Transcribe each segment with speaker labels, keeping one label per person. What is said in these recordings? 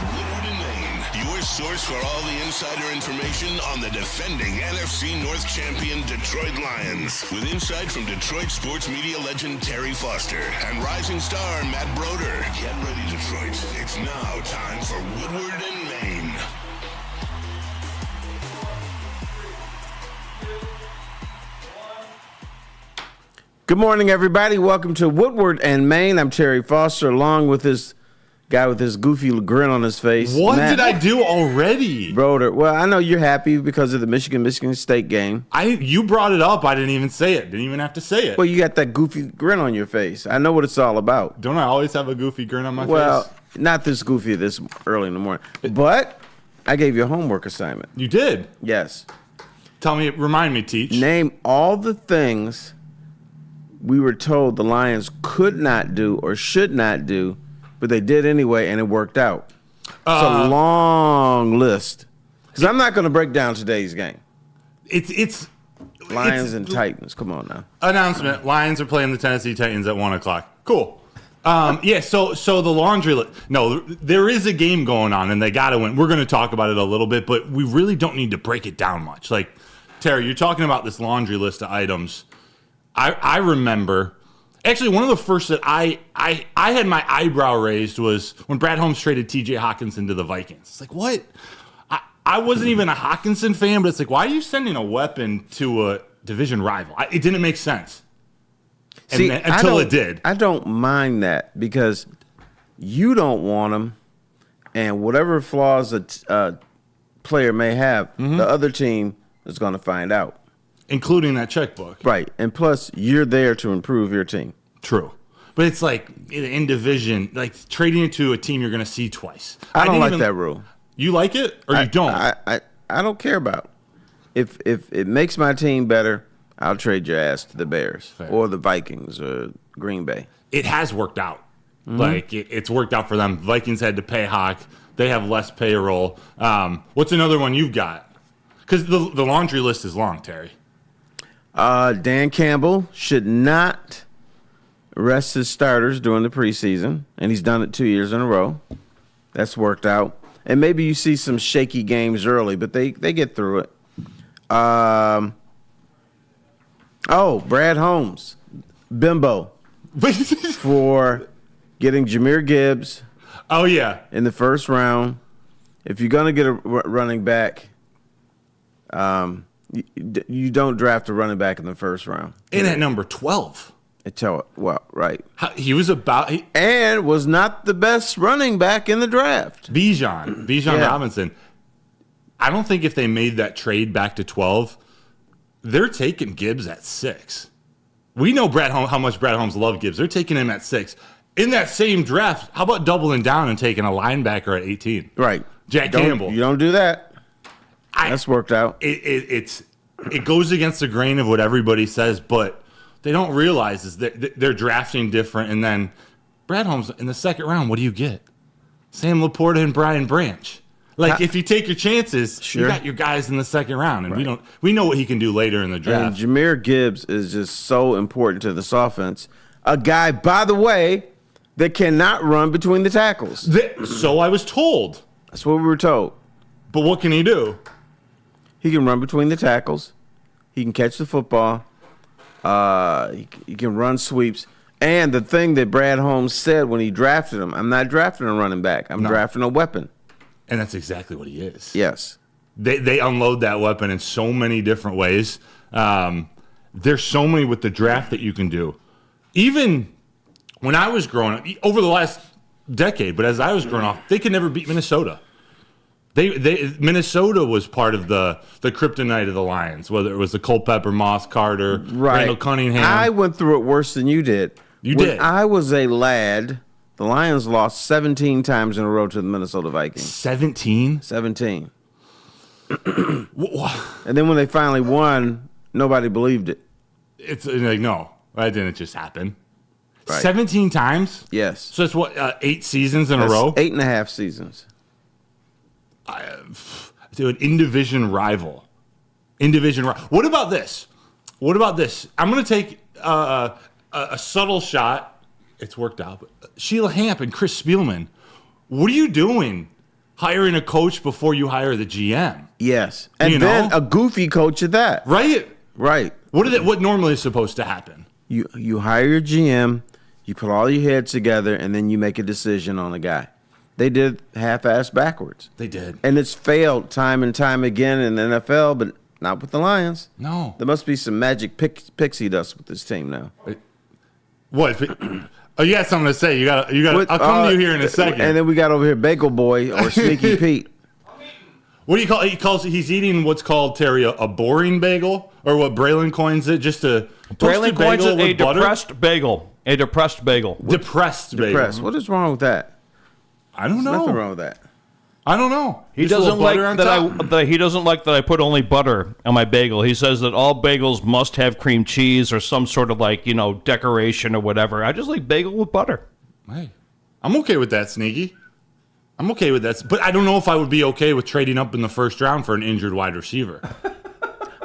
Speaker 1: Woodward and Main, your source for all the insider information on the defending NFC North champion Detroit Lions. With insight from Detroit sports media legend Terry Foster and rising star Matt Broder. Get ready, Detroit. It's now time for Woodward and Main.
Speaker 2: Good morning, everybody. Welcome to Woodward and Main. I'm Terry Foster, along with this guy with this goofy grin on his face.
Speaker 3: What
Speaker 2: Matt
Speaker 3: did I do already?
Speaker 2: Broder. Well, I know you're happy because of the Michigan State game.
Speaker 3: You brought it up. I didn't even say it. Didn't even have to say it.
Speaker 2: Well, you got that goofy grin on your face. I know what it's all about.
Speaker 3: Don't I always have a goofy grin on my face?
Speaker 2: Well, not this goofy this early in the morning. But I gave you a homework assignment.
Speaker 3: You did?
Speaker 2: Yes.
Speaker 3: Remind me, teach.
Speaker 2: Name all the things we were told the Lions could not do or should not do, but they did anyway, and it worked out. It's a long list. Because I'm not going to break down today's game.
Speaker 3: It's
Speaker 2: Lions and Titans. Come on now.
Speaker 3: Announcement. Lions are playing the Tennessee Titans at 1 o'clock. Cool. So the laundry list. No, there is a game going on, and they got to win. We're going to talk about it a little bit, but we really don't need to break it down much. Like, Terry, you're talking about this laundry list of items. I remember, actually, one of the first that I had my eyebrow raised was when Brad Holmes traded T.J. Hockenson to the Vikings. It's like, what? I wasn't even a Hockenson fan, but it's like, why are you sending a weapon to a division rival? It didn't make sense. Until it did.
Speaker 2: I don't mind that because you don't want them, and whatever flaws a player may have, the other team is going to find out.
Speaker 3: Including that checkbook.
Speaker 2: Right. And plus, you're there to improve your team.
Speaker 3: True. But it's like in division, like trading it to a team you're going to see twice.
Speaker 2: I don't like that rule.
Speaker 3: You like it or you don't?
Speaker 2: I don't care about it. If it makes my team better, I'll trade your ass to the Bears. Fair. Or the Vikings or Green Bay.
Speaker 3: It has worked out. Like it's worked out for them. Vikings had to pay Hawk. They have less payroll. What's another one you've got? Because the laundry list is long, Terry.
Speaker 2: Dan Campbell should not rest his starters during the preseason, and he's done it 2 years in a row. That's worked out. And maybe you see some shaky games early, but they get through it. Brad Holmes, bimbo, for getting Jahmyr Gibbs.
Speaker 3: Oh, yeah.
Speaker 2: In the first round. If you're going to get a running back, you don't draft a running back in the first round.
Speaker 3: And at number 12.
Speaker 2: Right.
Speaker 3: He was
Speaker 2: and was not the best running back in the draft.
Speaker 3: Bijan Robinson. I don't think if they made that trade back to 12, they're taking Gibbs at 6. We know how much Brad Holmes loved Gibbs. They're taking him at 6. In that same draft, how about doubling down and taking a linebacker at 18?
Speaker 2: Right.
Speaker 3: Jack Campbell.
Speaker 2: You don't do that. That's worked out.
Speaker 3: It goes against the grain of what everybody says, but they don't realize is that they're drafting different. And then Brad Holmes in the second round, what do you get? Sam Laporta and Brian Branch. If you take your chances, sure. You got your guys in the second round, and we know what he can do later in the draft.
Speaker 2: And Jahmyr Gibbs is just so important to this offense. A guy, by the way, that cannot run between the tackles.
Speaker 3: So I was told.
Speaker 2: That's what we were told.
Speaker 3: But what can he do?
Speaker 2: He can run between the tackles. He can catch the football. He can run sweeps. And the thing that Brad Holmes said when he drafted him, I'm not drafting a running back. I'm drafting a weapon.
Speaker 3: And that's exactly what he is.
Speaker 2: Yes.
Speaker 3: They unload that weapon in so many different ways. There's so many with the draft that you can do. Even when I was growing up, over the last decade, but as I was growing up, they could never beat Minnesota. Minnesota was part of the kryptonite of the Lions, whether it was the Culpepper, Moss, Carter, Randall Cunningham.
Speaker 2: I went through it worse than you did. When I was a lad, the Lions lost 17 times in a row to the Minnesota Vikings.
Speaker 3: 17?
Speaker 2: 17. And then when they finally won, nobody believed it.
Speaker 3: It's like, no, that didn't just happen.
Speaker 2: Right.
Speaker 3: 17 times?
Speaker 2: Yes.
Speaker 3: So it's 8 seasons in a row?
Speaker 2: 8.5 seasons.
Speaker 3: An in-division rival. What about this? I'm going to take a subtle shot. It's worked out. But Sheila Hamp and Chris Spielman, what are you doing hiring a coach before you hire the GM.
Speaker 2: Yes. And then a goofy coach at that.
Speaker 3: Right?
Speaker 2: Right.
Speaker 3: What normally is supposed to happen?
Speaker 2: You hire your GM, you put all your heads together, and then you make a decision on a guy. They did half-ass backwards.
Speaker 3: They did.
Speaker 2: And it's failed time and time again in the NFL, but not with the Lions.
Speaker 3: No.
Speaker 2: There must be some magic pixie dust with this team now.
Speaker 3: What? Oh, you got something to say. You got. I'll come to you here in a second.
Speaker 2: And then we got over here Bagel Boy or Sneaky Pete.
Speaker 3: What do you call? He's eating what's called, Terry, a boring bagel, or what Braylon coins it, just a
Speaker 4: Braylon coins it a
Speaker 3: butter?
Speaker 4: depressed bagel. A depressed bagel.
Speaker 3: Depressed bagel.
Speaker 2: Depressed. What is wrong with that?
Speaker 3: I don't know.
Speaker 2: There's nothing wrong with that.
Speaker 3: I don't know.
Speaker 4: He
Speaker 3: Just a
Speaker 4: doesn't
Speaker 3: little
Speaker 4: like
Speaker 3: butter on top?
Speaker 4: he doesn't like that I put only butter on my bagel. He says that all bagels must have cream cheese or some sort of decoration or whatever. I just like bagel with butter.
Speaker 3: Hey, I'm okay with that, Sneaky. I'm okay with that, but I don't know if I would be okay with trading up in the first round for an injured wide receiver.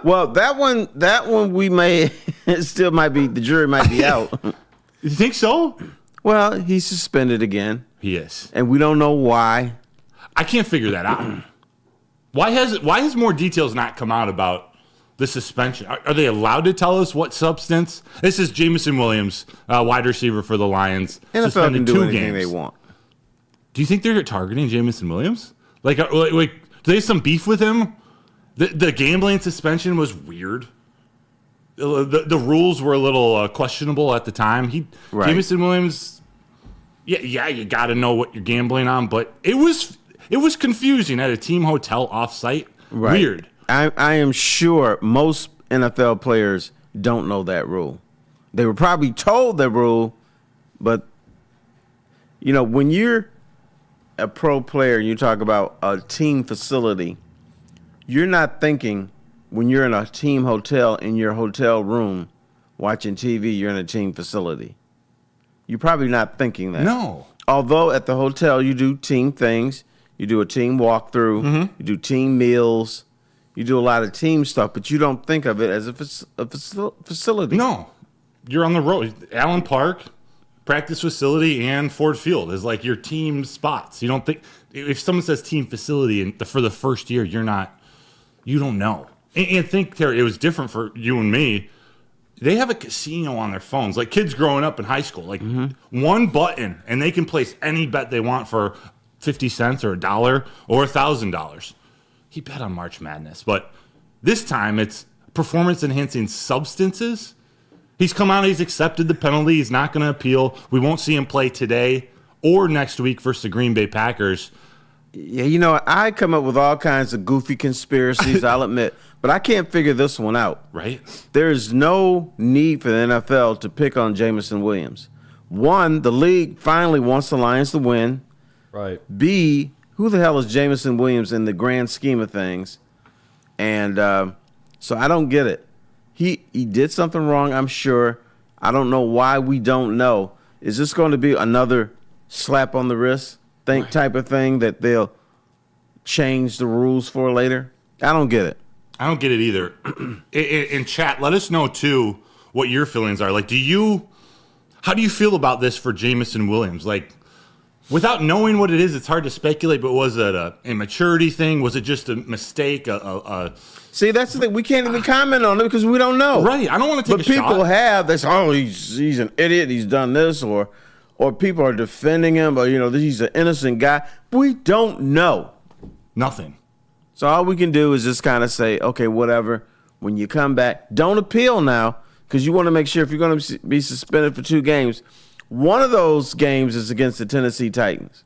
Speaker 2: Well, that one we may still might be, the jury might be out.
Speaker 3: You think so?
Speaker 2: Well, he's suspended again.
Speaker 3: He is,
Speaker 2: and we don't know why.
Speaker 3: I can't figure that out. Why has more details not come out about the suspension? Are they allowed to tell us what substance? This is Jameson Williams, wide receiver for the Lions.
Speaker 2: NFL
Speaker 3: suspended
Speaker 2: can do
Speaker 3: 2
Speaker 2: anything
Speaker 3: games.
Speaker 2: they want.
Speaker 3: Do you think they're targeting Jameson Williams? Like, do they have some beef with him? The gambling suspension was weird. The rules were a little questionable at the time. Jameson Williams, yeah, you got to know what you're gambling on, but it was confusing at a team hotel offsite.
Speaker 2: Right.
Speaker 3: Weird.
Speaker 2: I am sure most NFL players don't know that rule. They were probably told that rule, but when you're a pro player and you talk about a team facility, you're not thinking when you're in a team hotel in your hotel room watching TV, you're in a team facility. You're probably not thinking that.
Speaker 3: No.
Speaker 2: Although at the hotel you do team things, you do a team walkthrough, you do team meals, you do a lot of team stuff, but you don't think of it as a facility.
Speaker 3: No. You're on the road. Allen Park, practice facility, and Ford Field is like your team spots. You don't think, if someone says team facility for the first year, you don't know. And think, Terry, it was different for you and me. They have a casino on their phones. Like kids growing up in high school, like one button, and they can place any bet they want for 50 cents or $1 or $1,000. He bet on March Madness, but this time it's performance-enhancing substances. He's come out, he's accepted the penalty. He's not going to appeal. We won't see him play today or next week versus the Green Bay Packers.
Speaker 2: Yeah, I come up with all kinds of goofy conspiracies, I'll admit, but I can't figure this one out.
Speaker 3: Right?
Speaker 2: There's no need for the NFL to pick on Jameson Williams. One, the league finally wants the Lions to win.
Speaker 4: Right.
Speaker 2: B, who the hell is Jameson Williams in the grand scheme of things? And so I don't get it. He did something wrong, I'm sure. I don't know why we don't know. Is this going to be another slap on the wrist type of thing that they'll change the rules for later? I don't get it.
Speaker 3: I don't get it either. In chat, let us know, too, what your feelings are. Like, how do you feel about this for Jameson Williams? Like, without knowing what it is, it's hard to speculate, but was it an immaturity thing? Was it just a mistake?
Speaker 2: See, that's the thing. We can't even comment on it because we don't know.
Speaker 3: Right. I don't want to take
Speaker 2: but
Speaker 3: a shot.
Speaker 2: But people have. They say, he's an idiot. He's done this. Or people are defending him. Or, he's an innocent guy. We don't know.
Speaker 3: Nothing.
Speaker 2: So all we can do is just kind of say, okay, whatever. When you come back, don't appeal now because you want to make sure if you're going to be suspended for 2 games, one of those games is against the Tennessee Titans.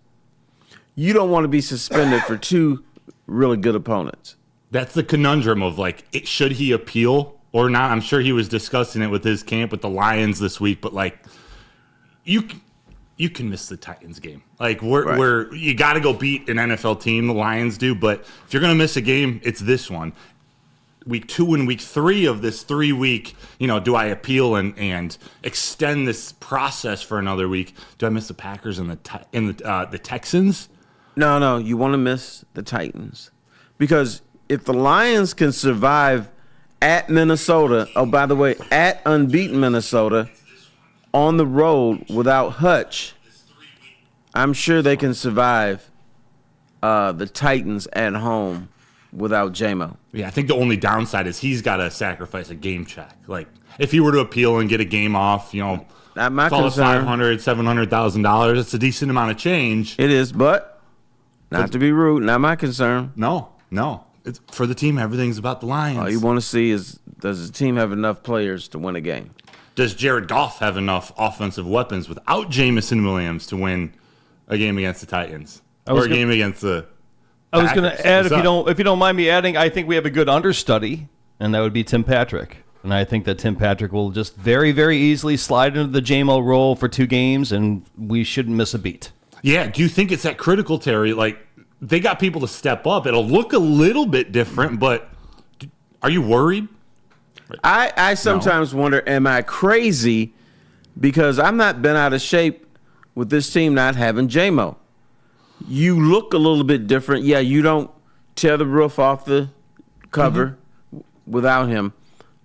Speaker 2: You don't want to be suspended for 2 really good opponents.
Speaker 3: That's the conundrum of, should he appeal or not? I'm sure he was discussing it with his camp with the Lions this week, but, you can miss the Titans game. Where you got to go beat an NFL team, the Lions do, but if you're going to miss a game, it's this one. Week 2 and week 3 of this 3-week, do I appeal and extend this process for another week? Do I miss the Packers and the Texans?
Speaker 2: No, you want to miss the Titans. Because if the Lions can survive at Minnesota, oh, by the way, at unbeaten Minnesota, on the road without Hutch, I'm sure they can survive the Titans at home without J-Mo.
Speaker 3: Yeah, I think the only downside is he's got to sacrifice a game check. Like, if he were to appeal and get a game off,
Speaker 2: Not my
Speaker 3: call it
Speaker 2: concern.
Speaker 3: $700,000. That's a decent amount of change.
Speaker 2: It is, but not to be rude, not my concern.
Speaker 3: No. It's, for the team, everything's about the Lions.
Speaker 2: All you want to see is, does the team have enough players to win a game?
Speaker 3: Does Jared Goff have enough offensive weapons without Jamison Williams to win a game against the Titans? Or a game against the
Speaker 4: I was going
Speaker 3: Packers?
Speaker 4: to add,
Speaker 3: What's
Speaker 4: if you don't mind me adding, I think we have a good understudy, and that would be Tim Patrick. And I think that Tim Patrick will just very, very easily slide into the JMO role for 2 games, and we shouldn't miss a beat.
Speaker 3: Yeah, do you think it's that critical, Terry? Like, they got people to step up. It'll look a little bit different, but are you worried?
Speaker 2: I sometimes wonder, am I crazy? Because I'm not been out of shape with this team not having J-Mo. You look a little bit different. Yeah, you don't tear the roof off the cover without him,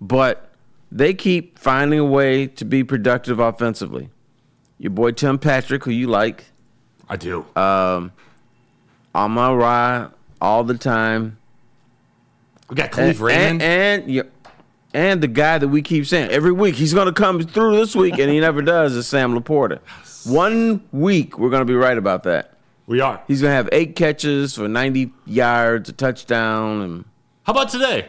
Speaker 2: but they keep finding a way to be productive offensively. Your boy Tim Patrick, who you like.
Speaker 3: I do.
Speaker 2: Amon-Ra all the time.
Speaker 3: We got Cleve Raymond.
Speaker 2: And the guy that we keep saying every week, he's going to come through this week, and he never does, is Sam Laporta. 1 week, we're going to be right about that.
Speaker 3: We are.
Speaker 2: He's going to have 8 catches for 90 yards, a touchdown. And
Speaker 3: How about today?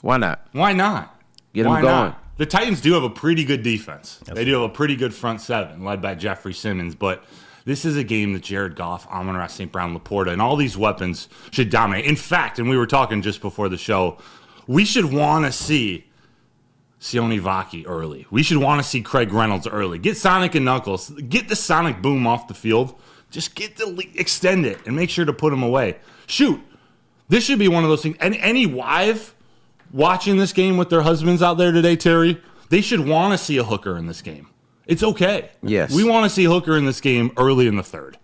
Speaker 2: why not?
Speaker 3: Why not?
Speaker 2: Get him
Speaker 3: Why
Speaker 2: going.
Speaker 3: not? The Titans do have a pretty good defense. They do have a pretty good front seven, led by Jeffrey Simmons. But this is a game that Jared Goff, Amon-Ra, St. Brown, Laporta, and all these weapons should dominate. In fact, and we were talking just before the show, we should want to see Sione Vaki early. We should want to see Craig Reynolds early. Get Sonic and Knuckles. Get the Sonic Boom off the field. Just extend it and make sure to put him away. Shoot, this should be one of those things. And any wife watching this game with their husbands out there today, Terry, they should want to see a hooker in this game. It's okay.
Speaker 2: Yes.
Speaker 3: We want to see hooker in this game early in the third.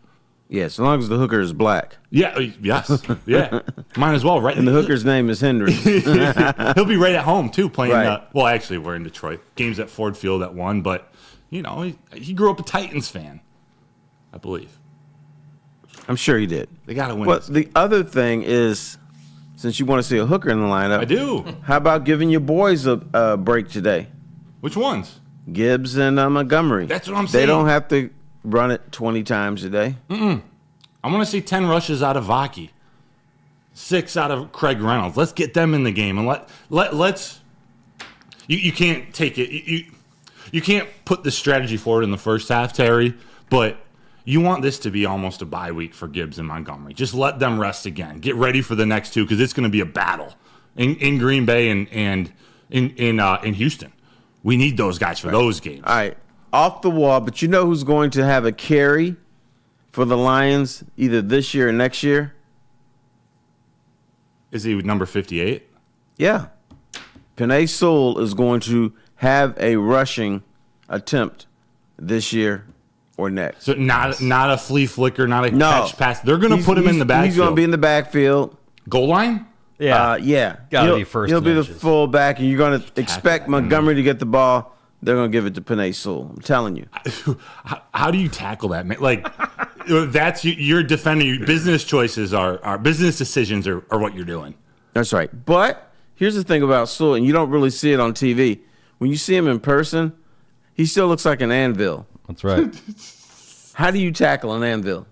Speaker 2: Yeah, as long as the hooker is black.
Speaker 3: Yeah, yes. Yeah. Might as well, right?
Speaker 2: And the hooker's name is Henry.
Speaker 3: He'll be right at home, too, playing.
Speaker 2: Right.
Speaker 3: Well, actually, we're in Detroit. Game's at Ford Field at 1, but, he grew up a Titans fan, I believe.
Speaker 2: I'm sure he did.
Speaker 3: They got to win.
Speaker 2: But the other thing is, since you want to see a hooker in the lineup,
Speaker 3: I do.
Speaker 2: How about giving your boys a break today?
Speaker 3: Which ones?
Speaker 2: Gibbs and Montgomery.
Speaker 3: That's what I'm
Speaker 2: They
Speaker 3: saying.
Speaker 2: don't have to run it 20 times a day.
Speaker 3: I want to see 10 rushes out of Vaki, 6 out of Craig Reynolds. Let's get them in the game, and let's. You can't take it. You can't put the strategy forward in the first half, Terry. But you want this to be almost a bye week for Gibbs and Montgomery. Just let them rest again. Get ready for the next 2 because it's going to be a battle in Green Bay and in Houston. We need those guys for those games.
Speaker 2: All right, off the wall, but you know who's going to have a carry for the Lions either this year or next year?
Speaker 3: Is he number 58?
Speaker 2: Yeah. Penei Sewell is going to have a rushing attempt this year or next.
Speaker 3: So not a flea flicker, not a
Speaker 2: No.
Speaker 3: catch pass. They're going to put him in the backfield.
Speaker 2: He's going to be in the backfield.
Speaker 3: Goal line?
Speaker 2: Yeah.
Speaker 4: Gotta be first
Speaker 2: He'll
Speaker 4: and
Speaker 2: be the
Speaker 4: inches.
Speaker 2: fullback, and you're going to expect Montgomery to get the ball. They're going to give it to Penei Sewell. I'm telling you.
Speaker 3: How do you tackle that, man? Like, that's you're defending. Your business choices are business decisions are what you're doing.
Speaker 2: That's right. But here's the thing about Sewell, and you don't really see it on TV. When you see him in person, he still looks like an anvil.
Speaker 4: That's right.
Speaker 2: How do you tackle an anvil?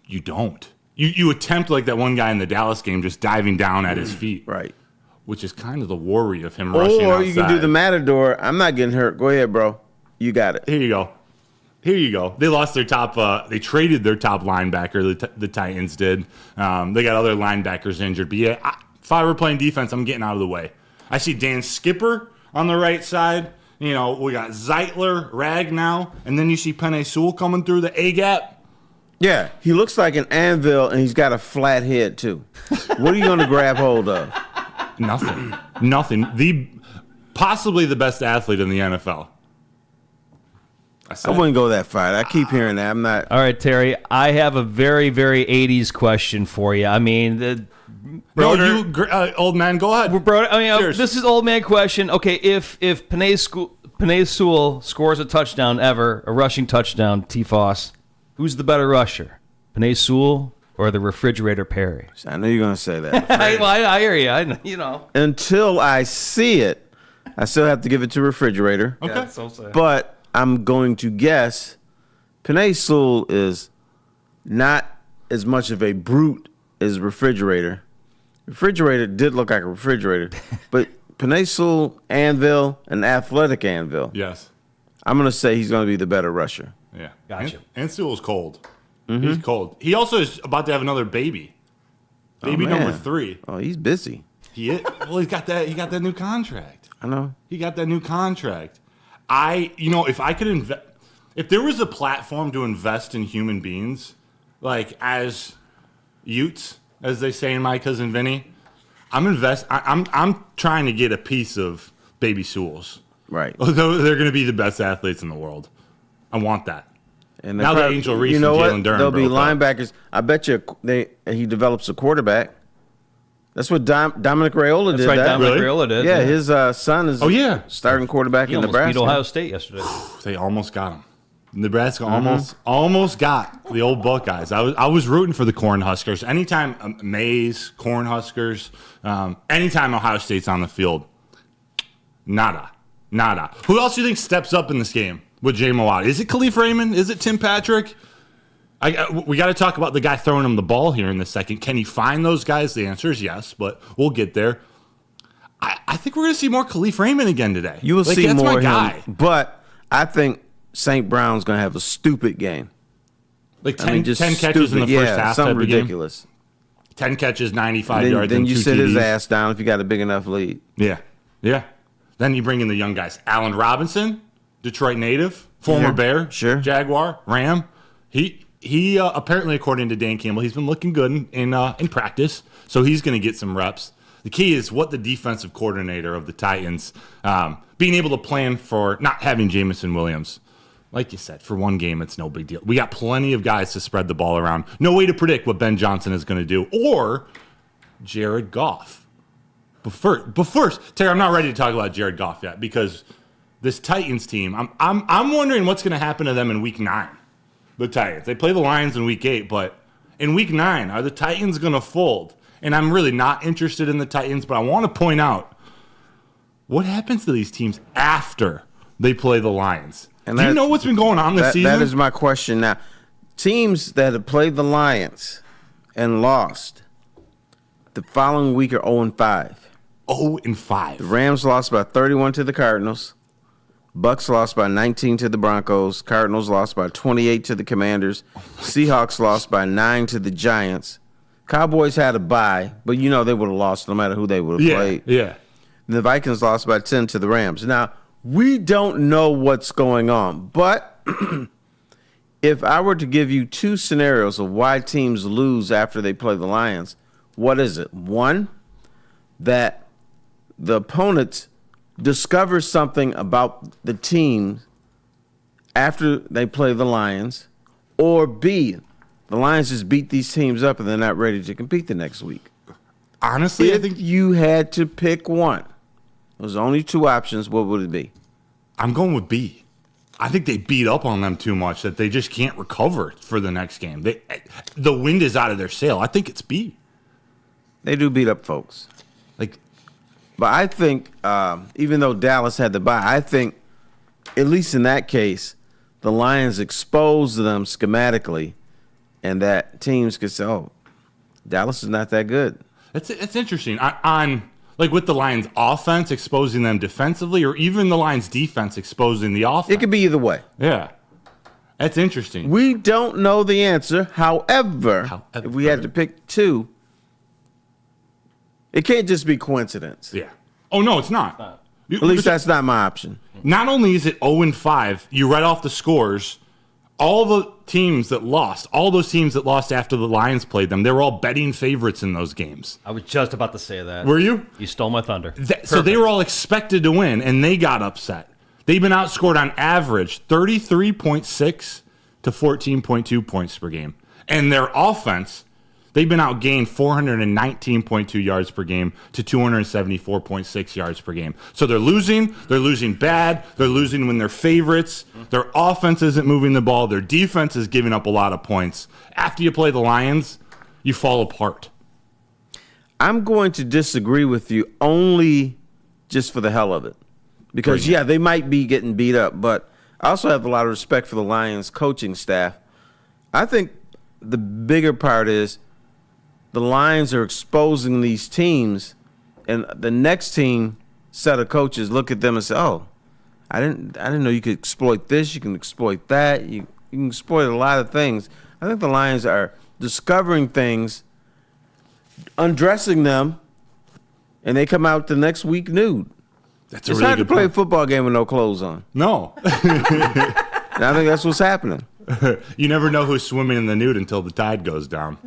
Speaker 3: You don't. You attempt like that one guy in the Dallas game, just diving down at his feet,
Speaker 2: Right.
Speaker 3: which is kind of the worry of him rushing
Speaker 2: Or
Speaker 3: outside.
Speaker 2: you can do the Matador. I'm not getting hurt. Go ahead, bro. You got it.
Speaker 3: Here you go. They lost their top. They traded their top linebacker. The Titans did. They got other linebackers injured. But yeah, if I were playing defense, I'm getting out of the way. I see Dan Skipper on the right side. We got Zeitler, Ragnow, and then you see Penei Sewell coming through the A gap.
Speaker 2: Yeah, he looks like an anvil, and he's got a flat head, too. What are you going to grab hold of?
Speaker 3: Nothing. Possibly the best athlete in the NFL.
Speaker 2: I wouldn't go that far. I keep hearing that. I'm not.
Speaker 4: All right, Terry, I have a very, very 80s question for you. I mean,
Speaker 3: old man, go ahead. Cheers.
Speaker 4: this is old man question. Okay, if Penei Sewell scores a touchdown ever, a rushing touchdown, T-Foss, who's the better rusher, Penei Sewell or the refrigerator Perry?
Speaker 2: I know you're going to say that.
Speaker 4: I hear you.
Speaker 2: Until I see it, I still have to give it to refrigerator.
Speaker 3: Okay.
Speaker 4: Yeah, so sad.
Speaker 2: But I'm going to guess Penei Sewell is not as much of a brute as refrigerator. Refrigerator did look like a refrigerator, but Penei Sewell, anvil, an athletic anvil.
Speaker 3: Yes.
Speaker 2: I'm going to say he's going to be the better rusher.
Speaker 3: Yeah.
Speaker 4: Gotcha.
Speaker 3: And Sewell's cold. He's cold. He also is about to have another baby. Baby
Speaker 2: man.
Speaker 3: number 3.
Speaker 2: Oh, he's busy.
Speaker 3: He is. Well, he got that new contract.
Speaker 2: I know.
Speaker 3: He got that new contract. If I could invest, if there was a platform to invest in human beings, like as Utes, as they say in My Cousin Vinny, I'm trying to get a piece of baby Sewell's.
Speaker 2: Right.
Speaker 3: Although they're going to be the best athletes in the world. I want that.
Speaker 2: And
Speaker 3: Now that Angel Reese and Jalen Durham
Speaker 2: There'll be
Speaker 3: broke up.
Speaker 2: linebackers. I bet you he develops a quarterback. That's what Dominic Raiola did.
Speaker 4: That's right,
Speaker 2: that.
Speaker 4: Dominic
Speaker 3: Really?
Speaker 4: Raiola did.
Speaker 2: Yeah, his son is starting quarterback
Speaker 4: He
Speaker 2: in
Speaker 4: almost
Speaker 2: Nebraska.
Speaker 4: beat Ohio State yesterday.
Speaker 3: They almost got him. Nebraska almost got the old Buckeyes. I was rooting for the Cornhuskers. Anytime Mays, Cornhuskers, anytime Ohio State's on the field, nada. Who else do you think steps up in this game with Jay Mowat? Is it Khalif Raymond? Is it Tim Patrick? We got to talk about the guy throwing him the ball here in a second. Can he find those guys? The answer is yes, but we'll get there. I think we're going to see more Khalif Raymond again today.
Speaker 2: You will see
Speaker 3: that's
Speaker 2: more
Speaker 3: my
Speaker 2: of
Speaker 3: guy.
Speaker 2: him. But I think St. Brown's going to have a stupid game.
Speaker 3: Like 10 catches in the first half.
Speaker 2: Something
Speaker 3: type of game.
Speaker 2: ridiculous.
Speaker 3: 10 catches, 95 yards.
Speaker 2: Then
Speaker 3: and
Speaker 2: you
Speaker 3: 2
Speaker 2: sit his
Speaker 3: TDs.
Speaker 2: ass down if you got a big enough lead.
Speaker 3: Yeah. Then you bring in the young guys. Allen Robinson, Detroit native, former
Speaker 2: Sure.
Speaker 3: Bear,
Speaker 2: Sure.
Speaker 3: Jaguar, Ram. He apparently, according to Dan Campbell, he's been looking good in practice, so he's going to get some reps. The key is what the defensive coordinator of the Titans, being able to plan for not having Jamison Williams. Like you said, for one game, it's no big deal. We got plenty of guys to spread the ball around. No way to predict what Ben Johnson is going to do or Jared Goff. But first, Terry, I'm not ready to talk about Jared Goff yet because this Titans team, I'm wondering what's going to happen to them in Week 9. The Titans, they play the Lions in Week 8, but in Week 9, are the Titans going to fold? And I'm really not interested in the Titans, but I want to point out what happens to these teams after they play the Lions.
Speaker 2: And
Speaker 3: Do you know what's been going on this season?
Speaker 2: That is my question now. Teams that have played the Lions and lost, the following week are 0-5.
Speaker 3: 0-5.
Speaker 2: The Rams lost by 31 to the Cardinals. Bucks lost by 19 to the Broncos. Cardinals lost by 28 to the Commanders. Seahawks lost by 9 to the Giants. Cowboys had a bye, but they would have lost no matter who they would have played.
Speaker 3: Yeah.
Speaker 2: And the Vikings lost by 10 to the Rams. Now, we don't know what's going on, but if I were to give you 2 scenarios of why teams lose after they play the Lions, what is it? One, that the opponents discover something about the team after they play the Lions, or B, the Lions just beat these teams up and they're not ready to compete the next week.
Speaker 3: Honestly, I
Speaker 2: If
Speaker 3: think
Speaker 2: you had to pick one, there's only 2 options, what would it be?
Speaker 3: I'm going with B. I think they beat up on them too much that they just can't recover for the next game. The wind is out of their sail. I think it's B.
Speaker 2: They do beat up folks.
Speaker 3: Like,
Speaker 2: But I think, even though Dallas had the bye, I think, at least in that case, the Lions exposed them schematically, and that teams could say, "Oh, Dallas is not that good."
Speaker 3: it's interesting. On like with the Lions' offense exposing them defensively, or even the Lions' defense exposing the offense.
Speaker 2: It could be either way.
Speaker 3: Yeah, that's interesting.
Speaker 2: We don't know the answer. However, if we had to pick 2, it can't just be coincidence.
Speaker 3: Yeah. Oh no, it's not.
Speaker 2: At least that's not my option.
Speaker 3: Not only is it 0-5, you read off the scores. All the teams that lost, all those teams that lost after the Lions played them, they were all betting favorites in those games.
Speaker 4: I was just about to say that.
Speaker 3: Were you?
Speaker 4: You stole my thunder.
Speaker 3: So they were all expected to win, and they got upset. They've been outscored on average 33.6 to 14.2 points per game. And their offense, they've been outgained 419.2 yards per game to 274.6 yards per game. So they're losing bad, they're losing when they're favorites. Their offense isn't moving the ball, their defense is giving up a lot of points. After you play the Lions, you fall apart.
Speaker 2: I'm going to disagree with you only just for the hell of it. Because, yeah, they might be getting beat up, but I also have a lot of respect for the Lions coaching staff. I think the bigger part is the Lions are exposing these teams, and the next team set of coaches look at them and say, "Oh, I didn't know you could exploit this. You can exploit that. You can exploit a lot of things." I think the Lions are discovering things, undressing them, and they come out the next week nude.
Speaker 3: That's a
Speaker 2: It's
Speaker 3: really
Speaker 2: hard to
Speaker 3: good
Speaker 2: play a
Speaker 3: point.
Speaker 2: football game with no clothes on.
Speaker 3: No.
Speaker 2: And I think that's what's happening.
Speaker 3: You never know who's swimming in the nude until the tide goes down.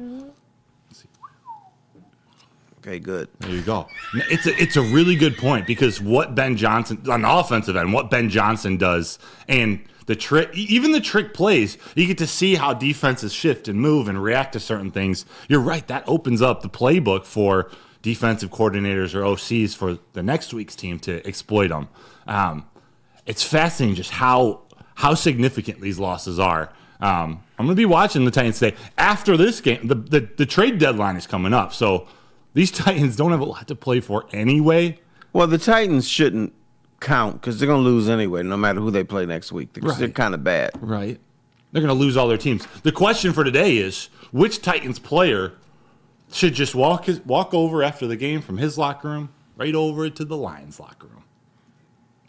Speaker 2: Okay, good.
Speaker 3: There you go. It's a really good point because what Ben Johnson on the offensive end, what Ben Johnson does, and the trick, even the trick plays, you get to see how defenses shift and move and react to certain things. You're right. That opens up the playbook for defensive coordinators or OCs for the next week's team to exploit them. It's fascinating just how significant these losses are. I'm going to be watching the Titans today. After this game, the trade deadline is coming up, so these Titans don't have a lot to play for anyway.
Speaker 2: Well, the Titans shouldn't count because they're going to lose anyway, no matter who they play next week. Because they're kind of bad.
Speaker 3: Right. They're going to lose all their teams. The question for today is, which Titans player should just walk over after the game from his locker room right over to the Lions locker room?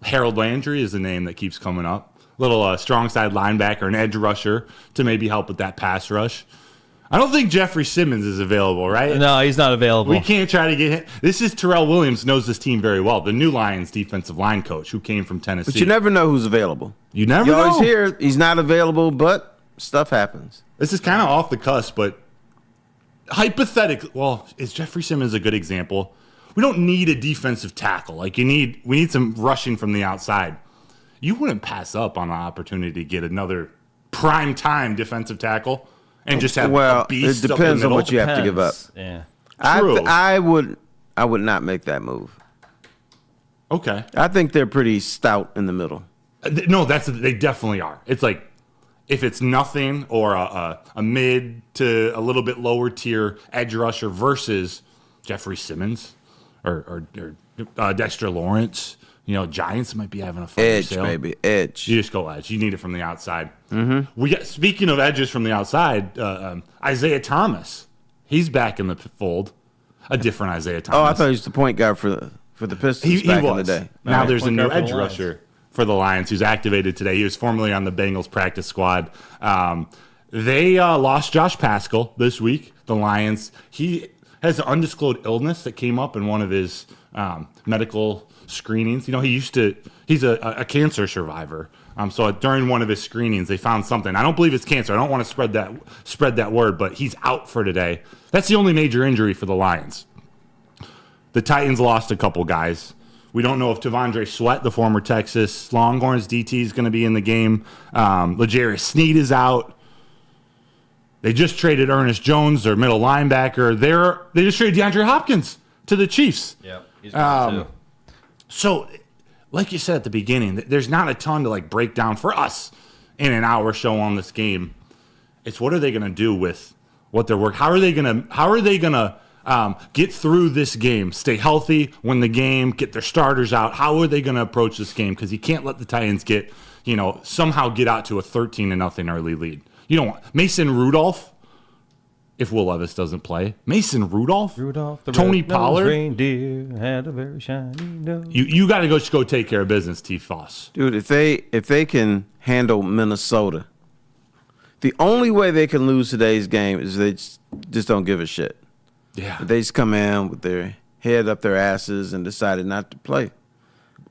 Speaker 3: Harold Landry is the name that keeps coming up. Little strong side linebacker, an edge rusher to maybe help with that pass rush. I don't think Jeffrey Simmons is available, right?
Speaker 4: No, he's not available.
Speaker 3: We can't try to get him. This is Terrell Williams, knows this team very well, the new Lions defensive line coach who came from Tennessee.
Speaker 2: But you never know who's available.
Speaker 3: You never
Speaker 2: You
Speaker 3: know.
Speaker 2: always hear he's not available, but stuff happens.
Speaker 3: This is kind of off the cusp, but hypothetically, well, is Jeffrey Simmons a good example? We don't need a defensive tackle. We need some rushing from the outside. You wouldn't pass up on an opportunity to get another prime time defensive tackle and just have a beast.
Speaker 2: It depends on what you have to give up.
Speaker 4: Yeah.
Speaker 3: True.
Speaker 2: I would not make that move.
Speaker 3: Okay.
Speaker 2: I think they're pretty stout in the middle.
Speaker 3: No, they definitely are. It's like if it's nothing or a mid to a little bit lower tier edge rusher versus Jeffrey Simmons or Dexter Lawrence. Giants might be having a fire
Speaker 2: Edge,
Speaker 3: sale.
Speaker 2: baby, edge.
Speaker 3: You just go edge. You need it from the outside. Mm-hmm. Speaking of edges from the outside, Isaiah Thomas. He's back in the fold. A different Isaiah Thomas.
Speaker 2: Oh, I thought he was the point guard for the Pistons
Speaker 3: he
Speaker 2: back
Speaker 3: was.
Speaker 2: in the day.
Speaker 3: Now
Speaker 4: Right.
Speaker 3: there's a
Speaker 4: Point
Speaker 3: new
Speaker 4: guard for
Speaker 3: edge
Speaker 4: the Lions.
Speaker 3: rusher for the Lions who's activated today. He was formerly on the Bengals practice squad. They lost Josh Paschal this week. The Lions. He has an undisclosed illness that came up in one of his medical screenings. He's a cancer survivor. So during one of his screenings, they found something. I don't believe it's cancer. I don't want to spread that word, but he's out for today. That's the only major injury for the Lions. The Titans lost a couple guys. We don't know if Tavondre Sweat, the former Texas Longhorns DT, is going to be in the game. L'Jarius Sneed is out. They just traded Ernest Jones, their middle linebacker. They just traded DeAndre Hopkins to the Chiefs.
Speaker 4: Yeah. He's gone too.
Speaker 3: So, like you said at the beginning, there's not a ton to break down for us in an hour show on this game. It's what are they going to do with what they're working? How are they going to get through this game, stay healthy, win the game, get their starters out? How are they going to approach this game? Because you can't let the Titans somehow get out to a 13-0 early lead. You don't want Mason Rudolph. If Will Levis doesn't play, Mason Rudolph,
Speaker 4: the
Speaker 3: Tony
Speaker 4: red-nosed
Speaker 3: Pollard,
Speaker 4: reindeer had a very shiny nose.
Speaker 3: you got to go take care of business, T. Foss.
Speaker 2: Dude, if they can handle Minnesota, the only way they can lose today's game is they just don't give a shit.
Speaker 3: Yeah,
Speaker 2: They just come in with their head up their asses and decided not to play.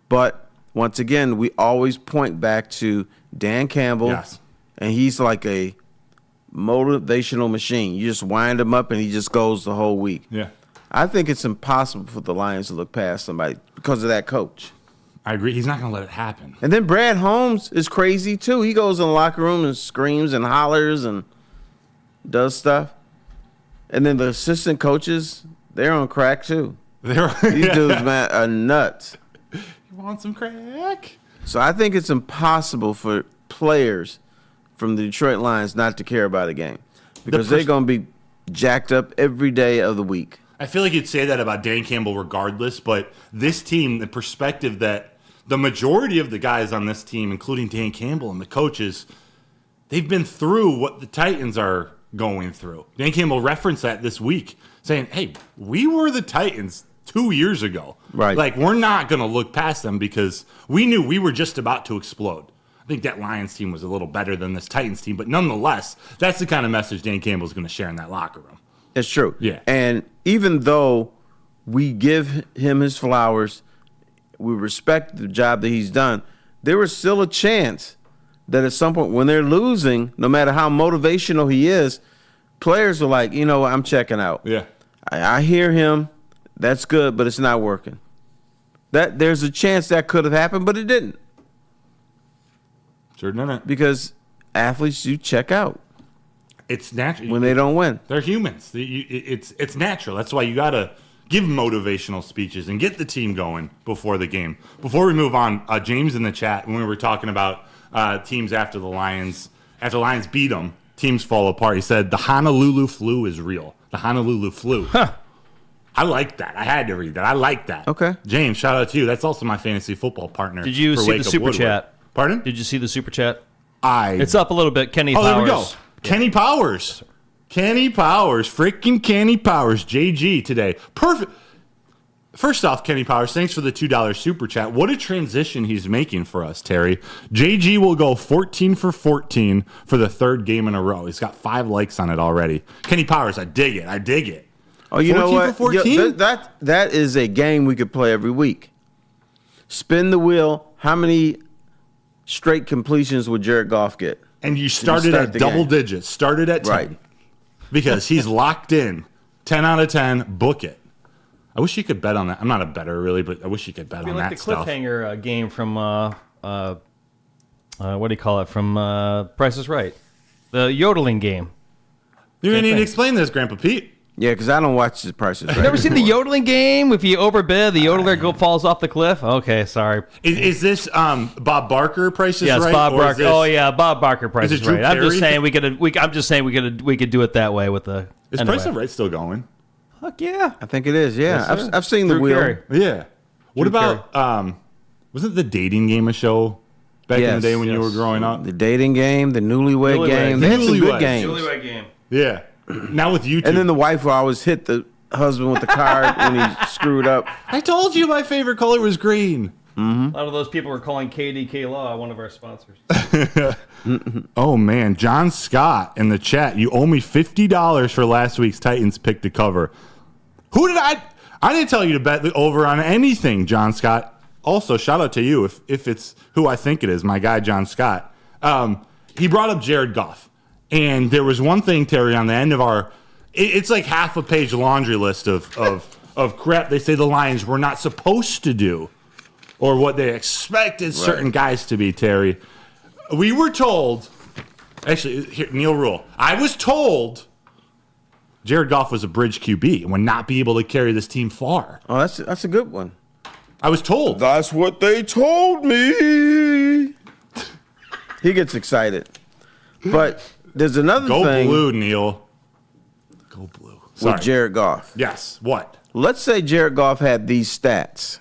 Speaker 2: But once again, we always point back to Dan Campbell,
Speaker 3: Yes.
Speaker 2: and he's like a motivational machine. You just wind him up and he just goes the whole week.
Speaker 3: yeah.
Speaker 2: I think it's impossible for the Lions to look past somebody because of that coach.
Speaker 3: I agree. He's not going to let it happen.
Speaker 2: And then Brad Holmes is crazy too. He goes in the locker room and screams and hollers and does stuff. And then the assistant coaches, they're on crack too. These dudes, man, are nuts.
Speaker 3: You want some crack?
Speaker 2: So I think it's impossible for players from the Detroit Lions not to care about a game because they're going to be jacked up every day of the week.
Speaker 3: I feel like you'd say that about Dan Campbell regardless, but this team, the perspective that the majority of the guys on this team, including Dan Campbell and the coaches, they've been through what the Titans are going through. Dan Campbell referenced that this week, saying, hey, we were the Titans 2 years ago.
Speaker 2: Right.
Speaker 3: Like, we're not going to look past them because we knew we were just about to explode. I think that Lions team was a little better than this Titans team, but nonetheless, that's the kind of message Dan Campbell's going to share in that locker room.
Speaker 2: It's true.
Speaker 3: Yeah.
Speaker 2: And even though we give him his flowers, we respect the job that he's done, there was still a chance that at some point when they're losing, no matter how motivational he is, players are like, you know what, I'm checking out.
Speaker 3: Yeah.
Speaker 2: I hear him. That's good, but it's not working. There's a chance that could have happened, but it didn't.
Speaker 3: Sure didn't.
Speaker 2: Because athletes do check out
Speaker 3: It's natural.
Speaker 2: when they don't win.
Speaker 3: They're humans. It's natural. That's why you got to give motivational speeches and get the team going before the game. Before we move on, James in the chat, when we were talking about teams after the Lions beat them, teams fall apart, he said, the Honolulu flu is real. The Honolulu flu.
Speaker 4: Huh.
Speaker 3: I like that. I had to read that. I like that.
Speaker 2: Okay.
Speaker 3: James, shout out to you. That's also my fantasy football partner.
Speaker 4: Did you
Speaker 3: for
Speaker 4: see
Speaker 3: Wake
Speaker 4: the
Speaker 3: Up
Speaker 4: super
Speaker 3: Woodward.
Speaker 4: chat?
Speaker 3: Pardon?
Speaker 4: Did you see the super chat?
Speaker 3: I
Speaker 4: It's up a little bit. Kenny
Speaker 3: Oh,
Speaker 4: Powers.
Speaker 3: there we go. Kenny Powers. Kenny Powers. Freaking Kenny Powers. JG today. Perfect. First off, Kenny Powers, thanks for the $2 super chat. What a transition he's making for us, Terry. JG will go 14 for 14 for the third game in a row. He's got 5 likes on it already. Kenny Powers, I dig it. I dig it.
Speaker 2: Oh, you know
Speaker 3: 14
Speaker 2: what?
Speaker 3: for 14?
Speaker 2: That is a game we could play every week. Spin the wheel. How many straight completions would Jared Goff get?
Speaker 3: And you started
Speaker 2: start
Speaker 3: at
Speaker 2: the
Speaker 3: double
Speaker 2: game?
Speaker 3: digits. Started at 10.
Speaker 2: Right.
Speaker 3: Because he's locked in. 10 out of 10. Book it. I wish you could bet on that. I'm not a bettor, really, but I wish you could bet
Speaker 4: It'd be
Speaker 3: on
Speaker 4: like
Speaker 3: that
Speaker 4: the
Speaker 3: stuff.
Speaker 4: cliffhanger game from what do you call it? From Price is Right, the yodeling game.
Speaker 3: You
Speaker 4: Same
Speaker 3: need to
Speaker 4: thing.
Speaker 3: explain this, Grandpa Pete.
Speaker 2: Yeah, because I don't watch the prices. Right
Speaker 4: Never seen the
Speaker 2: anymore.
Speaker 4: yodeling game? If you overbid, the yodeler falls off the cliff. Okay, sorry.
Speaker 3: Is this Bob Barker Price is
Speaker 4: Yes,
Speaker 3: Right?
Speaker 4: Bob
Speaker 3: or is
Speaker 4: Barker.
Speaker 3: this-
Speaker 4: Oh yeah, Bob Barker. Price
Speaker 3: is it
Speaker 4: is
Speaker 3: Drew
Speaker 4: Right. I'm just
Speaker 3: Carey?
Speaker 4: saying we could do it that way with the.
Speaker 3: Is
Speaker 4: anyway.
Speaker 3: Price is Right still going?
Speaker 4: Fuck yeah.
Speaker 2: I think it is, yeah.
Speaker 4: Yes, sir.
Speaker 2: I've seen the
Speaker 4: Drew
Speaker 2: wheel.
Speaker 4: Carey.
Speaker 3: Yeah. What
Speaker 4: Drew
Speaker 3: about wasn't the dating game a show back in the
Speaker 2: Yes,
Speaker 3: day when you
Speaker 4: yes.
Speaker 3: were growing up?
Speaker 2: The dating game, the newlywed
Speaker 4: Newlywed.
Speaker 2: game. They had some good
Speaker 3: Newlyweds.
Speaker 2: games.
Speaker 4: Newlywed game.
Speaker 3: Yeah. Now with YouTube.
Speaker 2: And then the wife will always hit the husband with the card when he screwed up.
Speaker 3: I told you my favorite color was green.
Speaker 4: A lot of those people were calling KDK Law one of our sponsors.
Speaker 3: Oh man, John Scott in the chat. You owe me $50 for last week's Titans pick to cover. Who did I didn't tell you to bet the over on anything, John Scott. Also, shout out to you if it's who I think it is, my guy John Scott. He brought up Jared Goff. And there was one thing, Terry, on the end of our it's like half a page laundry list of crap they say the Lions were not supposed to do or what they expected certain guys to be, Terry. We were told, actually, here, Neil Rule, I was told Jared Goff was a bridge QB and would not be able to carry this team far.
Speaker 2: Oh, that's a good one.
Speaker 3: I was told.
Speaker 2: That's what they told me. He gets excited. But there's another
Speaker 3: Go
Speaker 2: thing
Speaker 3: blue, Neil. Go blue. Sorry.
Speaker 2: with Jared Goff.
Speaker 3: Yes. What?
Speaker 2: Let's say Jared Goff had these stats.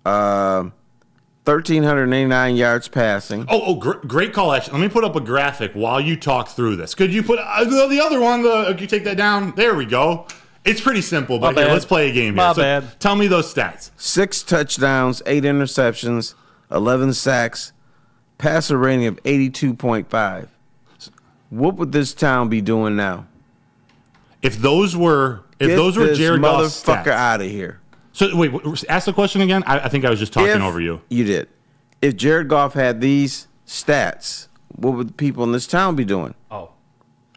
Speaker 2: 1,389 yards passing.
Speaker 3: Great call, actually. Let me put up a graphic while you talk through this. Could you put the other one? Could you take that down? There we go. It's pretty simple, but
Speaker 4: My
Speaker 3: here,
Speaker 4: bad.
Speaker 3: let's play a game here.
Speaker 4: My bad.
Speaker 3: Tell me those stats.
Speaker 2: 6 touchdowns, 8 interceptions, 11 sacks, passer rating of 82.5. What would this town be doing now?
Speaker 3: If those were
Speaker 2: Get this
Speaker 3: Jared Goff's
Speaker 2: motherfucker
Speaker 3: stats.
Speaker 2: out of here.
Speaker 3: So wait, ask the question again. I think I was just talking over you.
Speaker 2: You did. If Jared Goff had these stats, what would the people in this town be doing?
Speaker 4: Oh.